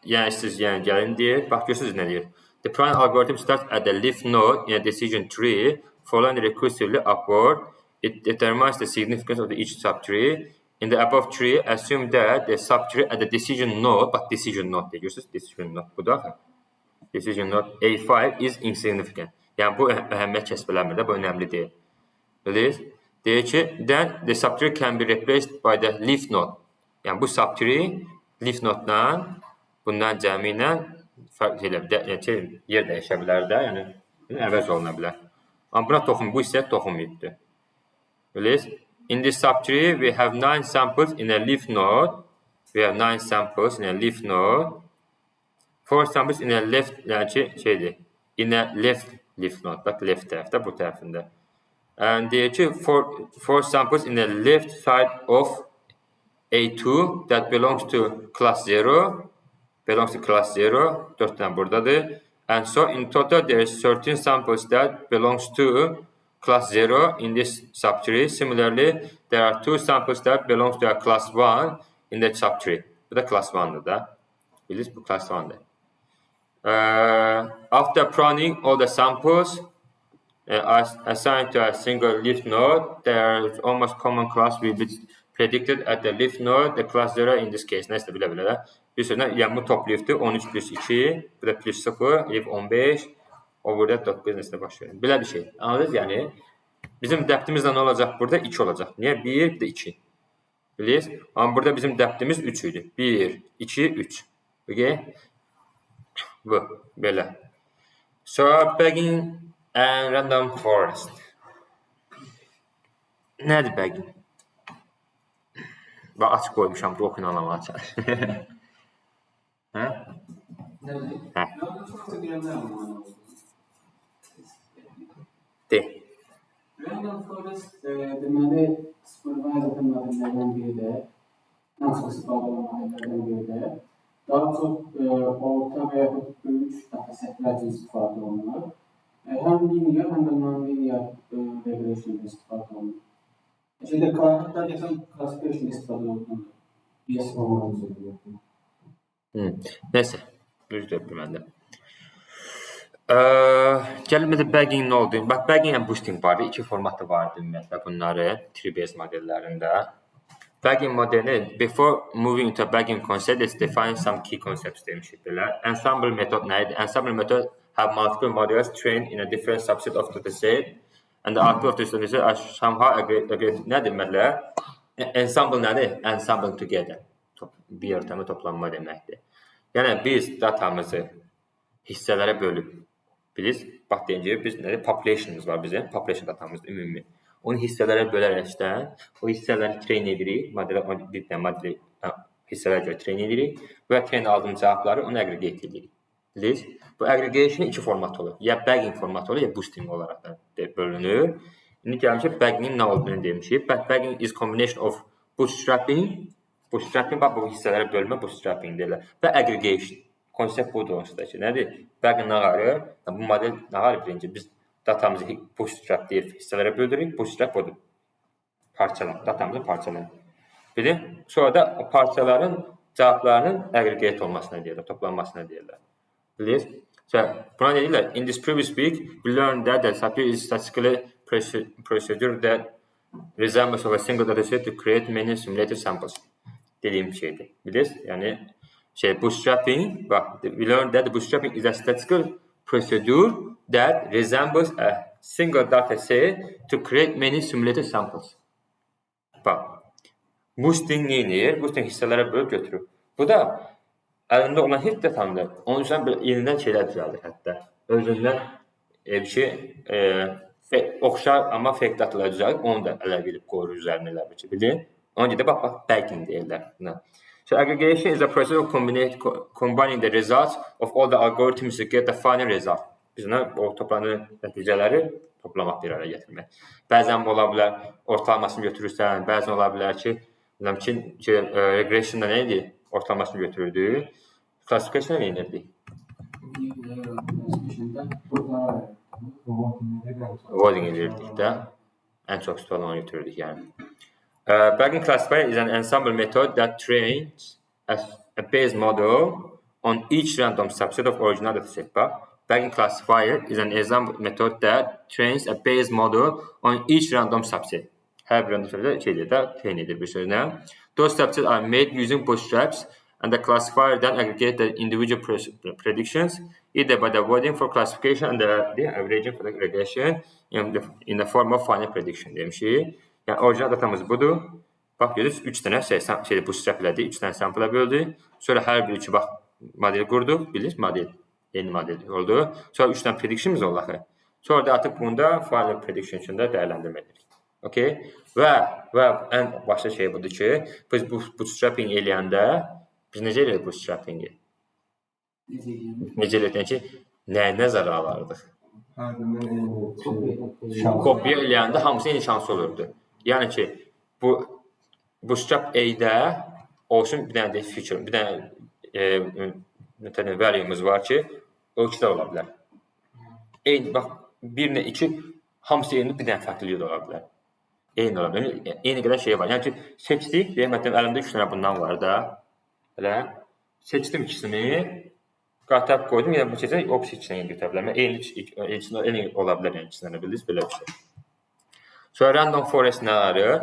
Speaker 1: Yəni siz gəlin deyir. Bax, görürsünüz nə deyir? The prime algorithm starts at the leaf node in a decision tree, following recursively upward. It determines the significance of each subtree. In the above tree, assume that the subtree at the decision node, but decision node deyir. Görürsünüz, decision node budur. Decision node A5 is insignificant. Yəni bu əhəmiyyət kəsb eləmir də, bu önəmli deyil. Bilirsiniz? Deyir ki, then the subtree can be replaced by the leaf node. Yəni bu subtree leaf node-la, bundan cəmi ilə yer dəyişə bilər də, yəni əvəz oluna bilər. Amma buna toxun, bu hissə toxunmayıbdır. Bilirsiniz? In this subtree, we have 9 samples in a leaf node. We have 9 samples in a leaf node. 4 samples in a left, yəni ki, şeydir, in a left leaf node. Bax, left tərəfdə, bu tərəfində. And deyir ki, 4 samples in the left side of A2 that belongs to class 0. Belongs to class 0. 4 tane buradadır. And so in total there is 13 samples that belongs to class 0 in this subtree. Similarly, there are 2 samples that belongs to a class 1 in that subtree. Bu da class 1'dır da. Bilirsiniz, bu class 1'dır. After pruning all the samples assigned to a single leaf node, there is almost common class will be predicted at the leaf node, the class 0 in this case. Neyse bilə-bilə də. Bir sözlə, yəni bu top leafdir, 13 plus 2, bu da plus 0, leaf 15, o burada 9 neslə baş verir. Belə bir şey. Anladınız? Yəni, bizim dəbtimizlə nə olacaq burada? 2 olacaq. Niyə? 1, bir də 2. Bilirsiniz? Amma burada bizim dəbtimiz 3 idi. 1, 2, 3. Okay? Bu, belə. So, bagging and random forest. Nədir bagging? Bax, açıq qoymuşam, bu oxuyun anlamağa çalışır. Hə? Hə. De.
Speaker 2: Random forest deməli supervisor modelllərdən biri də, nasıl istifadə modelllərdən biri də, daha çox orta və yaxud böyük datasətlər üçün istifadə olunur. Həm linear, həm də non-linear regression istifadə olunur. Şeydə, hatta desən, classification istifadə olunur. Yes, olmalı söylüyor.
Speaker 1: Neyse, düzdür məndə. Gəlin bir də bagging nə oldu? Bax, bagging and boosting vardı. 2 formatı vardı ümumiyyətlə bunları tree-based modellərində. Bagging modeli, before moving into bagging concept, let's define some key concepts demişik belə. Ensemble method nə idi? Ensemble method have multiple models trained in a different subset of the set, and the output of the solution are somehow agreed. Nə deməklə? Ensemble nədir? Ensemble together. Bir yöntəmə toplanma deməkdir. Yəni, biz datamızı hissələrə bölüb, bax deyincə, biz populationımız var bizim, population datamız ümumi. Onu hissələrə bölərəkdən, o hissələri train edirik, hissələrə görə train edirik və train aldığımız cavabları onu aggregate edirik. Bu aggregation 2 format olur. Ya bagging formatı olur, ya boosting olaraq da bölünür. İndi gəlmişik bagging nə olduğunu demişik. Bagging is combination of bootstrapping, bax bu hissələrə bölmə bootstrapping deyirlər və aggregation. Konsept budur onsuz ki, nədir? Bagging nə qarır? Bu model nə qarır birinci? Biz datamızı bootstrap deyir, hissələrə böldürürük. Bootstrap odur. Parçalar, datamızı parçalar. Bilin? Sonra da o parçaların cavablarının aggregate olmasına deyirlər, toplanmasına deyirlər. Bilirsiniz? So, buna deyirlər, in this previous week, we learned that the subject is statistically procedure that resembles of a single dataset to create many simulated samples. Dediğim şeydir. Bilirsiniz? Yani bootstrapping, bak, we learned that the bootstrapping is a statistical procedure that resembles a single dataset to create many simulated samples. Bak, boosting neyir? Boosting hissələrə bölüb götürür. Bu da əlində olan heç datamdır. Onun üçün yenidən şeylər düzəldir hətta. Özündən bir şey oxşar amma fake datalar düzəldib, onu da əlavə edib qoyur üzərinə əlavə ki, bilin. Ona görə də bax, bagging deyirlər buna. So aggregation is a process of combining the results of all the algorithms to get the final result. Biz ona o toplanan nəticələri toplamaq bir araya gətirmək. Bəzən ola bilər ortalamasını götürürsən, bəzən ola bilər ki, regressionda nə idi? Ortalamasını götürürdük. Classification nə edirdik? Voting edirdik də. Ən çox tutulanı götürürdük yəni. Bagging classifier is an ensemble method that trains a base model on each random subset of original dataset. Bagging classifier is an example method that trains a base model on each random subset. Hər bir random subset train edir bir sözlə. Those subsets are made using bootstraps and the classifier then aggregate the individual predictions either by the avoiding for classification and the averaging for the regression in the form of final prediction demişik. Yəni orijinal datamız budur. Bax görürsüz 3 dənə bootstrap elədi, 3 dənə sample böldü. Sonra hər bir üçü bax model qurduq, bilirsiniz model, yeni model oldu. Sonra 3 dənə prediction'ımız oldu axı. Sonra da artıq bunda final prediction üçün də dəyərləndirmə edirik. Okay? Və ən başda şey budur ki, biz bootstrapping eləyəndə biz necə elədik bootstrapping'i? Necə elədik ki, nə zarar alırdıq? Kopya eləyəndə hamısı eyni şansı olurdu. Yəni ki, bu bootstrap A-də olsun bir dənə feature, bir dənə value'miz var ki, o ikisi də ola bilər. Eyni, bax, 1-nə 2, hamısı eyni bir dənə fərqlilik ola bilər. Eyni ola bilər. Eyni qədər şey var. Yəni ki, seçdik, deyəm, əlimdə 3 dənə bundan var da, elə, seçdim ikisini, qatab qoydum, yəni bu seçən opsi içinə götürə bilər. Eyni ola bilər, yəni ikisindən bildiniz, belə bir şey. So random forest nə arıyor?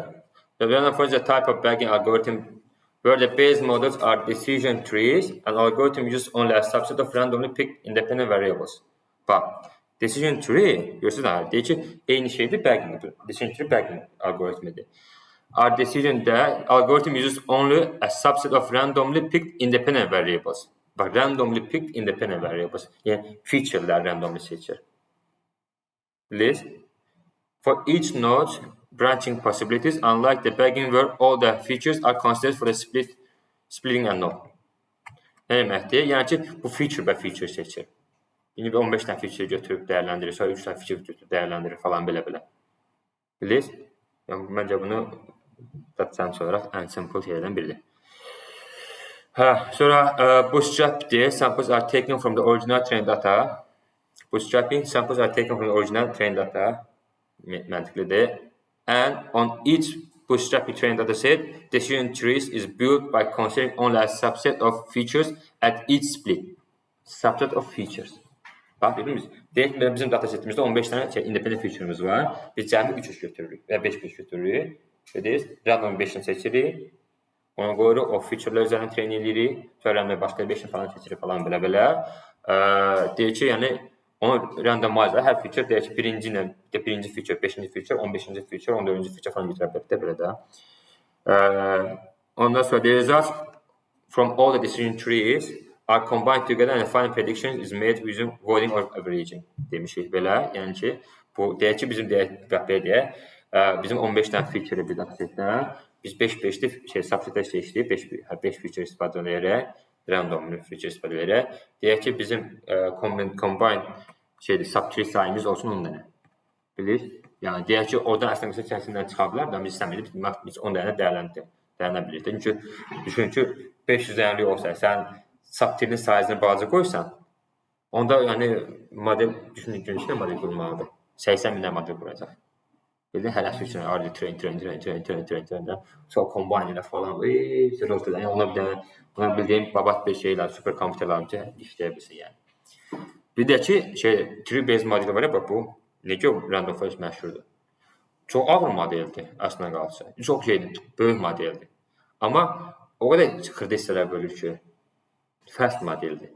Speaker 1: The random forest is a type of bagging algorithm where the base models are decision trees and algorithm uses only a subset of randomly picked independent variables. Bax, decision tree, görürsünüz nə? Deyir ki, eyni şeydir bagging, decision tree bagging algoritmidir. Our decision-də algorithm uses only a subset of randomly picked independent variables. Bax, randomly picked independent variables. Yəni, featurelər randomly seçir. Bilirsiniz? For each node, branching possibilities, unlike the bagging where all the features are considered for the splitting a node. Nə deməkdir? Yəni ki, bu feature by feature seçir. Yəni 15 dənə feature götürüb dəyərləndirir, sonra 3 dənə feature götürüb dəyərləndirir falan belə-belə. Bilirsiniz? Yəni, məncə bunu data olaraq ən simple şeylərdən biridir. Sonra bootstrap'dir. Samples are taken from the original trained data. Bootstrapping, samples are taken from the original trained data. Məntiqlidir. And on each bootstrapping trained dataset, decision trees is built by considering only a subset of features at each split. Subset of features. Bax, dediniz, deyək ki, bizim datasetimizdə 15 dənə independent feature'ımız var. Biz cəmi 3 götürürük və 5 götürürük. Dediniz, random 5'ini seçirik. Ona qoyuruq, o feature'lar üzərini train edirik. Sonra başqa 5'ini falan seçirik falan belə-belə. Deyək ki, yəni, onu randomize hər feature deyək ki, birinci feature, 5-ci feature, 15-ci feature, 14-ci feature falan götürə bilir də belə də. Ondan sonra the results from all the decision trees are combined together and the final prediction is made using voiding or averaging demişik belə. Yəni ki, bu deyək ki, bizim deyək, bizim 15 dənə feature bir datasetdə biz 5-5'li subsetə seçdik, 5 feature istifadə edərək, random feature istifadə edərək. Deyək ki, bizim combine subtree sayımız olsun 10 dənə. Bilir? Yəni deyək ki, oradan əslində içərisindən çıxa bilər də, biz istəmirik, biz 10 dənə dəyərləndirə bilirik. Çünki düşün ki, 500 dənəlik olsa, sən subtilin sayını balaca qoysan, onda yəni model düşünün ki, nə model qurmalıdır? 80 min model quracaq. Bildin, hələsi üçün train, sonra combine ilə falan, yəni ona bildiyim babat bir şeylər, super kompüterlərin işləyə bilsin yəni. Bir də ki, tree-based model var ya, bax bu, necə random forest məşhurdur. Çox ağır modeldir, əslində qalsa. Çox böyük modeldir. Amma o qədər xırda hissələr bölür ki, fast modeldir.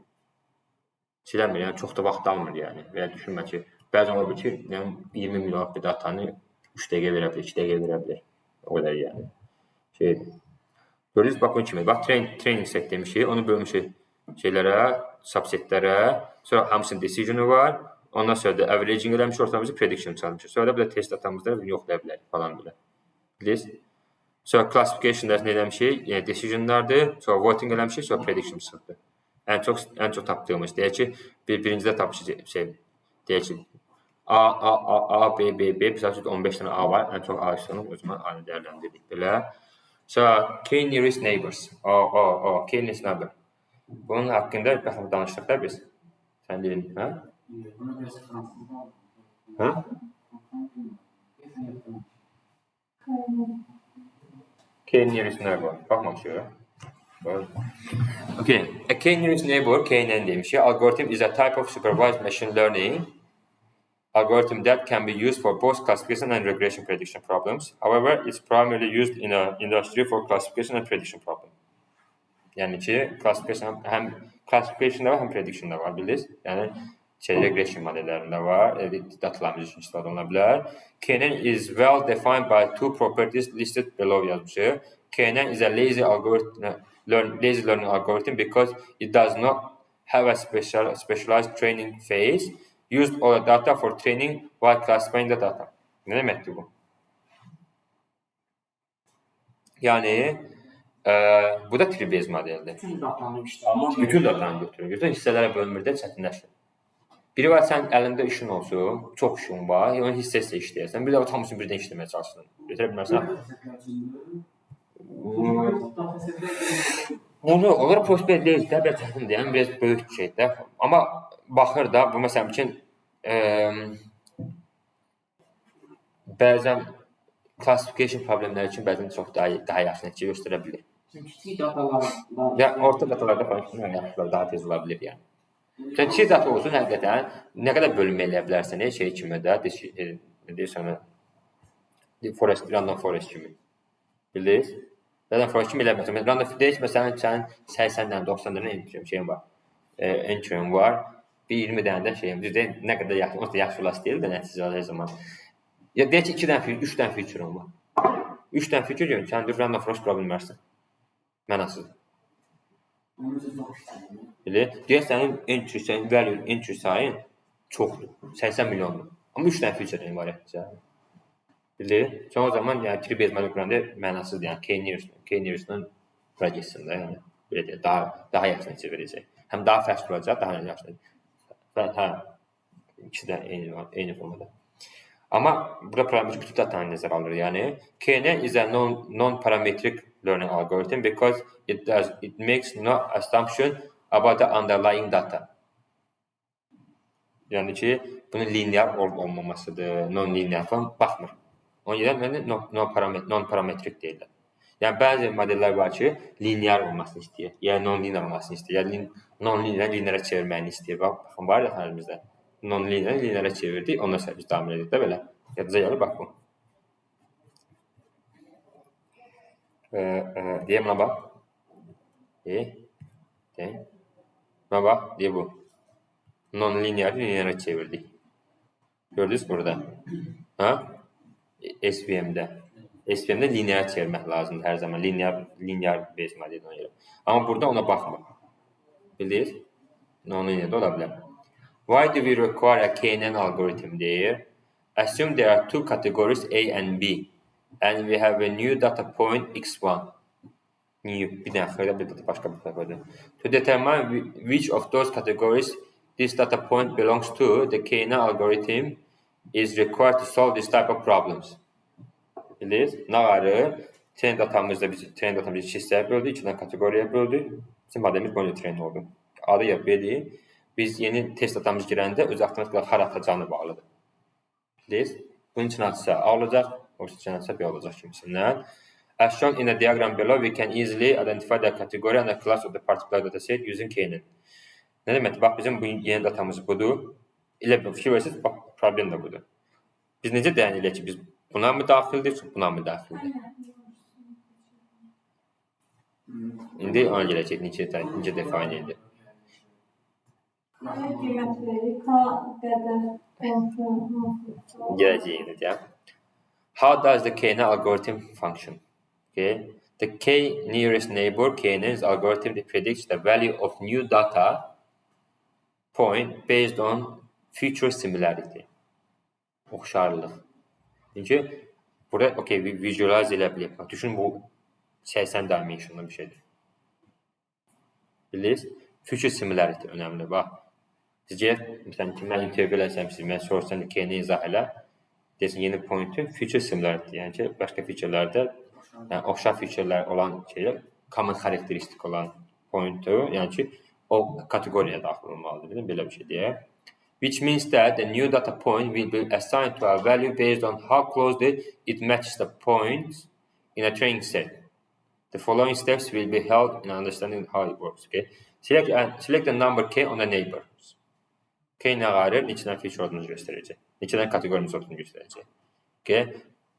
Speaker 1: Siləmir, yəni çox da vaxt almır yəni. Və ya düşünmə ki, bəzən ola bilir ki, yəni 20 milyon bir datanı 3 dəqiqə verə bilər, 2 dəqiqə verə bilər. O qədər yəni. Görürsünüz, bax bunun kimi. Bax, training set demişik, onu bölmüşük şeylərə, subsetlərə, sonra hamısının decision'u var, ondan sonra da averaging eləmişik, ortamızı prediction çalmışıq. Sonra da bir də test datamızda yoxlaya bilərik falan belə. Bilirsiniz? Sonra classification'da nə eləmişik? Yəni decision'lardır, sonra voting eləmişik, sonra prediction çıxdı. Ən çox tapdığımız. Deyək ki, birincidə tapmışıq deyək ki, A, B, misal üçün 15 dənə A var, ən çox A üstünü o zaman A-nı dəyərləndirdik belə. Sonra K nearest neighbors. K nearest neighbor. Bunun haqqında baxın danışdıq da biz. Sən dedin, hə? Hə? K nearest neighbor. Baxmamışıq. Okay. A K nearest neighbor, K-nen demişik. Algorithm is a type of supervised machine learning algorithm that can be used for both classification and regression prediction problems. However, it's primarily used in an industry for classification and prediction problem. Yəni ki, həm classification'da var, həm prediction'da var, bilirsiniz? Yəni, regression modellərində var, datalarımız üçün istifadə oluna bilər. K-nen is well defined by two properties listed below yazmışıq. K-nen is a lazy learning algorithm because it does not have a specialized training phase. Used all the data for training while classifying the data. Nə deməkdir bu? Yəni, bu da tree-based modeldir. Bütün datanı götürür. Bütün hissələrə bölünmür də çətinləşir. Biri var, sən əlində işin olsun, çox işin var, onu hissə-hissə işləyərsən. Bir də o hamısını birdən işləməyə çalışsın. Götürə bilmərsən. Onlar prospekt deyil də, biraz çətindir, yəni biraz böyük şeydir. Amma baxır da, bu məsələn üçün bəzən classification problemləri üçün bəzən çox daha yaxşı nəticə göstərə bilir.
Speaker 2: Kiçik datalarda...
Speaker 1: Ya, orta datalarda falan yaxşılar, daha tez ola bilir yəni. Kiçik data olsun, həqiqətən, nə qədər bölünmə eləyə bilərsən, şey kimi də, deyirsən, random forest kimi. Bildiniz? Random forest kimi eləməsən. Random forest məsələn, sənin 80 dənə, 90 dənə şeyin var. Entry'in var. Bir 20 dənə də şeyim. Düzdür, nə qədər yaxşı, o da yaxşı olas deyil də nəticə hər zaman. Ya deyək ki, 2 dənə, 3 dənə feature'un var. 3 dənə feature görün, sən random forest qura bilmərsən. Mənasızdır. Deyək, sənin entry sayın çoxdur. 80 milyondur. Amma 3 dənə feature'in var etəcək. Bilir? O zaman yəni tree-based model quranda mənasızdır. Yəni K-nearest-dən bura geçsin də, yəni belə deyək, daha yaxşı nəticə verəcək. Həm daha fast olacaq, daha yaxşı. Hə, ikisi də eyni formada. Amma burada parametrik bütün datanı nəzərə alır. Yəni K-nen is a non-parametric learning algorithm because it makes no assumption about the underlying data. Yəni ki, bunun linear olmamasıdır, non-linear falan baxmır. Ona görə non-parametrik deyirlər. Yəni, bəzi modellər var ki, linear olmasını istəyir, yəni non-linear olmasını istəyir, yəni non-linear linearə çevirməyini istəyir. Baxın, var ya əlimizdə. Non-linear linearə çevirdik, ondan sonra biz davam edirik də belə. Yadınıza gəlir, bax bu. Deyəm, buna bax. Buna bax, deyə bu. Non-linear linearə çevirdik. Gördünüz burada. Ha? SVM-də. SVM-də linear çevirmək lazımdır hər zaman. Linear based modeldən görə. Amma burada ona baxmır. Bildiniz? Non-linear da ola bilər. Why do we require a K-nen algorithm deyir? Assume there are two categories A and B and we have a new data point x1. New, bir dənə xeylə bir data başqa bir data. To determine which of those categories this data point belongs to, the K-nen algorithm is required to solve this type of problems. Bilirsiniz? Nağarı trend datamızda biz trend datamızı iki hissəyə böldük, iki dənə kateqoriyaya böldük. Bizim modelimiz boyunca trend oldu. Adı ya B-dir. Biz yeni test datamız girəndə öz avtomatik olaraq har atacağını bağlıdır. Bilirsiniz? Bunun için atsa A olacaq, o için atsa B olacaq kimisindən. As shown in the diagram below, we can easily identify the category and the class of the particular dataset using K-nin. Ne demek? Bak bizim bu yeni datamız budur. İlə bir fikir verirsiniz, bak problem de budur. Biz necə dəyan eləyək ki, biz buna mı daxildir, buna mı daxildir? İndi ona gələcək, necə define edir.
Speaker 5: Ne kıymet verir? K qədər kontrol.
Speaker 1: Gələcəyini deyəm. How does the K-nin algorithm function? Okay. The K nearest neighbor K-nin algorithm predicts the value of new data point based on future similarity. Oxşarlıq. Çünki burada okay, visualize elə bilək. Düşün bu 80 dimensionlu bir şeydir. Bilirsiniz? Future similarity önemli. Bax. Sizcə, məsələn ki, mən interview eləsəm siz, mən sorsam K-ni izah elə, desin yeni pointu future similarity, yəni ki, başqa featurelərdə yəni oxşar featurelər olan şeylər, common xarakteristik olan pointu, yəni ki, o kateqoriyaya daxil olmalıdır. Belə bir şey deyək. Which means that the new data point will be assigned to a value based on how closely it matches the points in a training set. The following steps will be held in understanding how it works. Okay? Select the number K on the neighbors. K nə qarır? Neçədən feature olduğunu göstərəcək. Neçədən kateqorimiz olduğunu göstərəcək. Okay?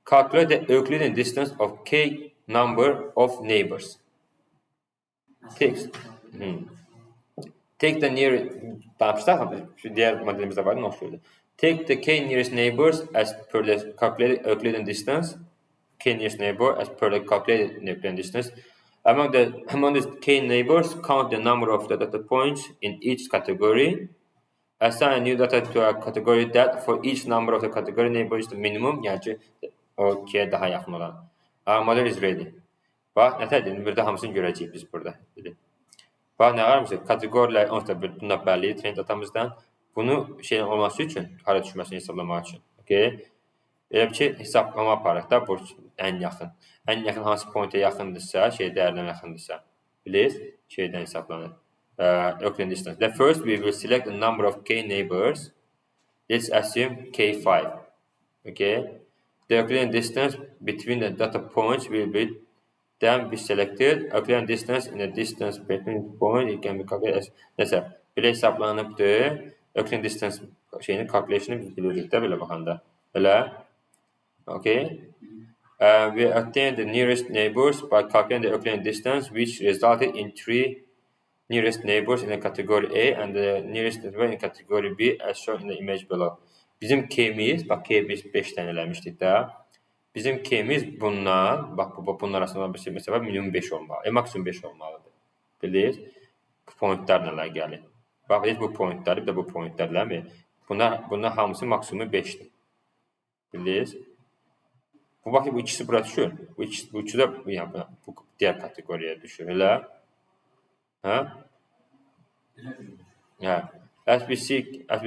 Speaker 1: Calculate the Euclidean distance of K number of neighbors. Take the nearest diğer modelimizde var, oxşuydu. Take the K nearest neighbors as per the calculated Euclidean distance. K nearest neighbor as per the calculated Euclidean distance. Among the K neighbors, count the number of the data points in each category. Assign a new data to a category that for each number of the category neighbor is the minimum. Yəni ki, o K-yə daha yaxın olan. Our model is ready. Bax, nətədir? Burada hamısını görəcəyik biz burada. Bax, nə var mısın? Kateqorilər, onsuz da bunlar bəllidir trend datamızdan. Bunu şeyin olması üçün, hara düşməsini hesablamaq üçün. Okay? Elə ki, hesablama aparaq da bu ən yaxın. Ən yaxın hansı pointə yaxındırsa, şey dəyərlərinə yaxındırsa. Bilirsiniz? Şeydən hesablanır. Euclidean distance. The first we will select a number of K neighbors. Let's assume K5. Okay. The Euclidean distance between the data points will be then be selected. Euclidean distance in the distance between point it can be calculated as mesela belə hesablanıbdır. Euclidean distance şeyini calculation'ı biz bilirik də belə baxanda. Elə. Okay. We obtain the nearest neighbors by calculating the Euclidean distance which resulted in 3 nearest neighbors in the category A and the nearest neighbor in category B as shown in the image below. Bizim K'miz, bax K biz 5 dənə eləmişdik də. Bizim K'miz bundan, bax bunun arasında bir şey məsələ minimum 5 olmalı, maksimum 5 olmalıdır. Bilirsiniz? Pointlər nələr gəlir. Bax, bu pointləri, bir də bu pointlərləmi? Bunlar hamısı maksimumu 5'dir. Bilirsiniz? Bu bax, bu ikisi bura düşür. Bu ikisi də yəni, bu diğer kategoriya düşür. Elə? Hə? Yeah. As we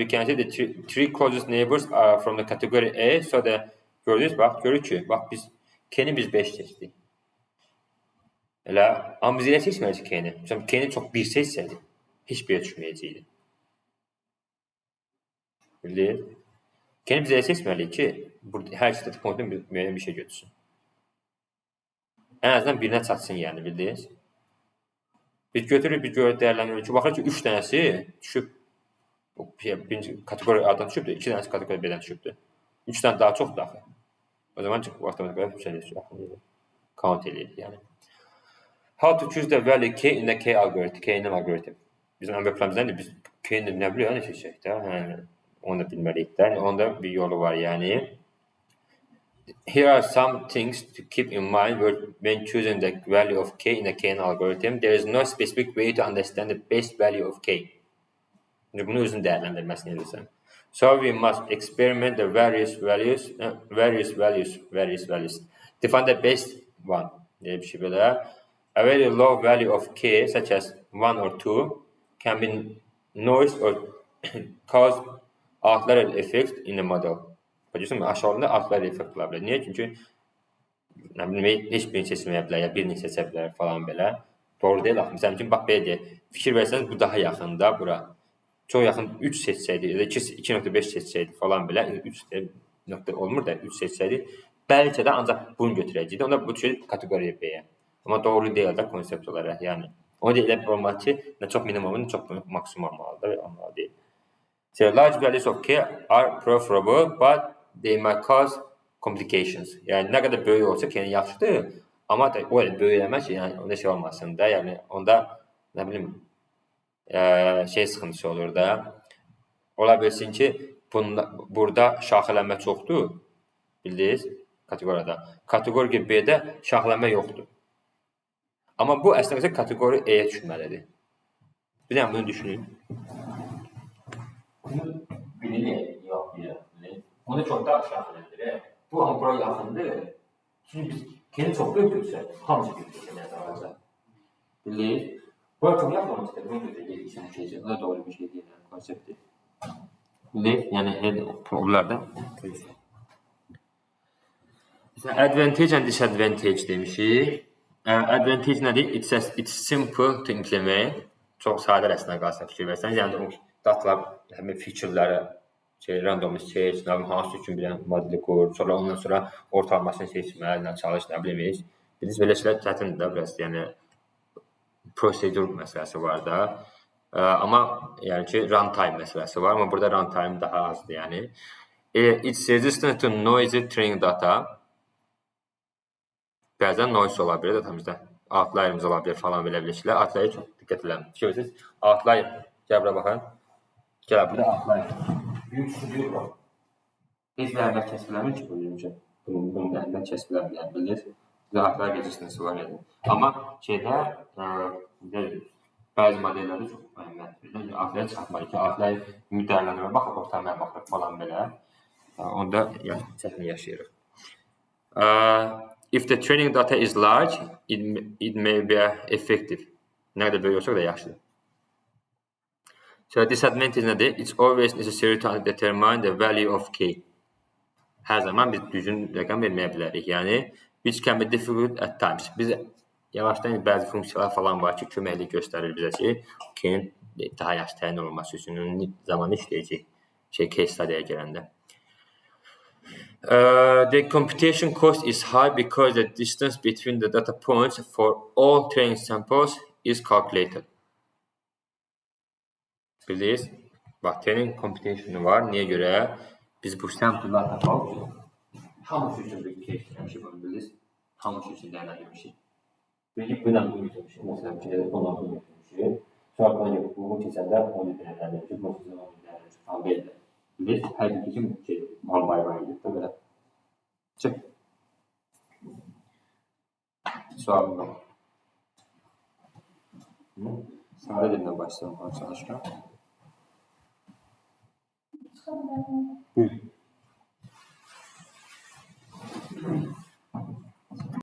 Speaker 1: can see, the three closest neighbors are from the category A. So gördünüz, bax, görür ki, bax biz K'ni biz 5 seçdik. Elə, amma biz elə seçməyəcək K'ni. Məsələn, K'ni çox 1 seçsəydik, heç bir düşməyəcəkdi. Bildiniz? K'ni biz elə seçməliyik ki, hər iki data pointun müəyyən bir şey götürsün. Ən azından birinə çatsın, yəni, bildiniz? Biz götürürük, biz görək dəyərləndiririk ki, baxır ki, 3 dənəsi düşüb, birinci kateqori A-dan düşübdür, 2 dənəsi kateqori B-dən düşübdür. 3 dənə daha çox daxil. O zaman avtomatik count edirik, yəni. How to choose the value K in the K algorithm, K-nin algoritm. Bizim ən böyük biz K-nin nə biliyor, nə seçəcək də, onu da bilməliyik də, onda bir yolu var, yəni. Here are some things to keep in mind when choosing the value of K in the K algorithm. There is no specific way to understand the best value of K. Bunu özün dəyərləndirməsini edirsən. So we must experiment the various values. Define the best one. Diye bir şey böyle. A very low value of K, such as 1 or 2, can be noise or cause outlier effect in the model. Başa aşağıda outlier effekt ola bilər. Niyə? Çünki nə bilim, heç birini seçməyə bilər, ya birini seçə bilər falan belə. Doğru deyil axı. Məsələn üçün bax belə deyək. Fikir versəniz bu daha yaxında bura. Çox yaxın 3 seçsəydi, ya da 2.5 seçsəydi falan belə, 3 nöqtə olmur da 3 seçsəydi, bəlkə də ancaq bunu götürəcəkdi. Onda bu düşür kateqoriya B-yə. Amma doğru deyil də konsept olaraq, yəni. Ona da elə bir olmalı ki, nə çox minimum, nə çox maksimum olmalıdır, olmalı deyil. So large values of K are preferable, but they might cause complications. Yəni nə qədər böyük olsa K-nin yaxşıdır, amma da o elə böyük eləmək ki, yəni onda şey olmasın da, yəni onda nə bilim şey sıxıntısı olur da. Ola bilsin ki, burada şaxələnmə çoxdur, bildiniz, kateqoriyada. Kateqoriya B-də şaxələnmə yoxdur. Amma bu əslində kateqoriya E-yə düşməlidir. Bir də bunu düşünün. Bunu bilirik, yox bilirik. Onu çox da şaxələndir. Bu amma bura yaxındır. Çünki biz K-ni çox böyükdürsə, hamısı götürəcək nəzərə alacaq. Bildiniz? Bura çox yaxın olmasa, bunu götürəcək, işin keçəcək. O da doğru bir şey deyil, konseptdir. Bildiniz? Yəni, onlar da. Advantage and disadvantage demişik. Advantage nədir? It's simple to implement. Çox sadə rəsmə qalsa fikir versəniz. Yəni, o datlar, həmin featureləri, randomly seç, hansı üçün bilən modeli qur, sonra ondan sonra ortalamasını seçməli, çalış, nə bilimiz. Bilirsiniz, belə şeylər çətindir də, biraz, yəni, prosedur məsələsi var da. Amma, yəni ki, runtime məsələsi var, amma burada runtime daha azdır, yəni. It's resistant to noisy training data. Bəzən noise ola bilər datamızda. Outlierimiz ola bilər falan belə şeylər. Outlier çox diqqət edin. Fikir verirsiniz, outlier, gəl bura baxın. Gəl burada outlier. Büyük şübhə var. Heç bir əmək kəsbiləmir ki, bunun əmək kəsbiləmir, bilirsiniz. Outlier gecikməsi var, yəni. Amma şeydə, bəzi modellərdə çox əhəmiyyətlidir. Outlier çıxartmalı ki, outlier müddələrə baxıb, ortamaya baxıb falan belə. Onda çətin yaşayırıq. If the training data is large, it may be effective. Nə qədər böyük olsa da yaxşıdır. So disadvantage nədir? It's always necessary to determine the value of K. Hər zaman biz düzgün rəqəm verməyə bilərik. Yəni, which can be difficult at times. Biz yavaşdan bəzi funksiyalar falan var ki, köməklik göstərir bizə ki, K-nin daha yaxşı təyin olması üçün zamanı işləyəcək case study'yə gələndə. The computation cost is high because the distance between the data points for all training samples is calculated. Bildiniz? Bax, training computationu var. Niyə görə? Biz bu sample'lar tapalım. Hamısı üçün bir case eləmişik, bunu bildiniz? Hamısı üçün dəyərləndirmişik. Bildik, bu da bunu götürmüşük. Məsələn, ki, ona bunu götürmüşük. Sonra bunu keçəndə onu dəyərləndirmişik. Bu sizin onu dəyərləndirmişik. Tam belli. Bildiniz? Hər bir kim bay edib də belə. Çıx. Sualım var. Sadə dillə başlayalım çalışqa.
Speaker 5: Çıxabilirim.
Speaker 1: Buyur.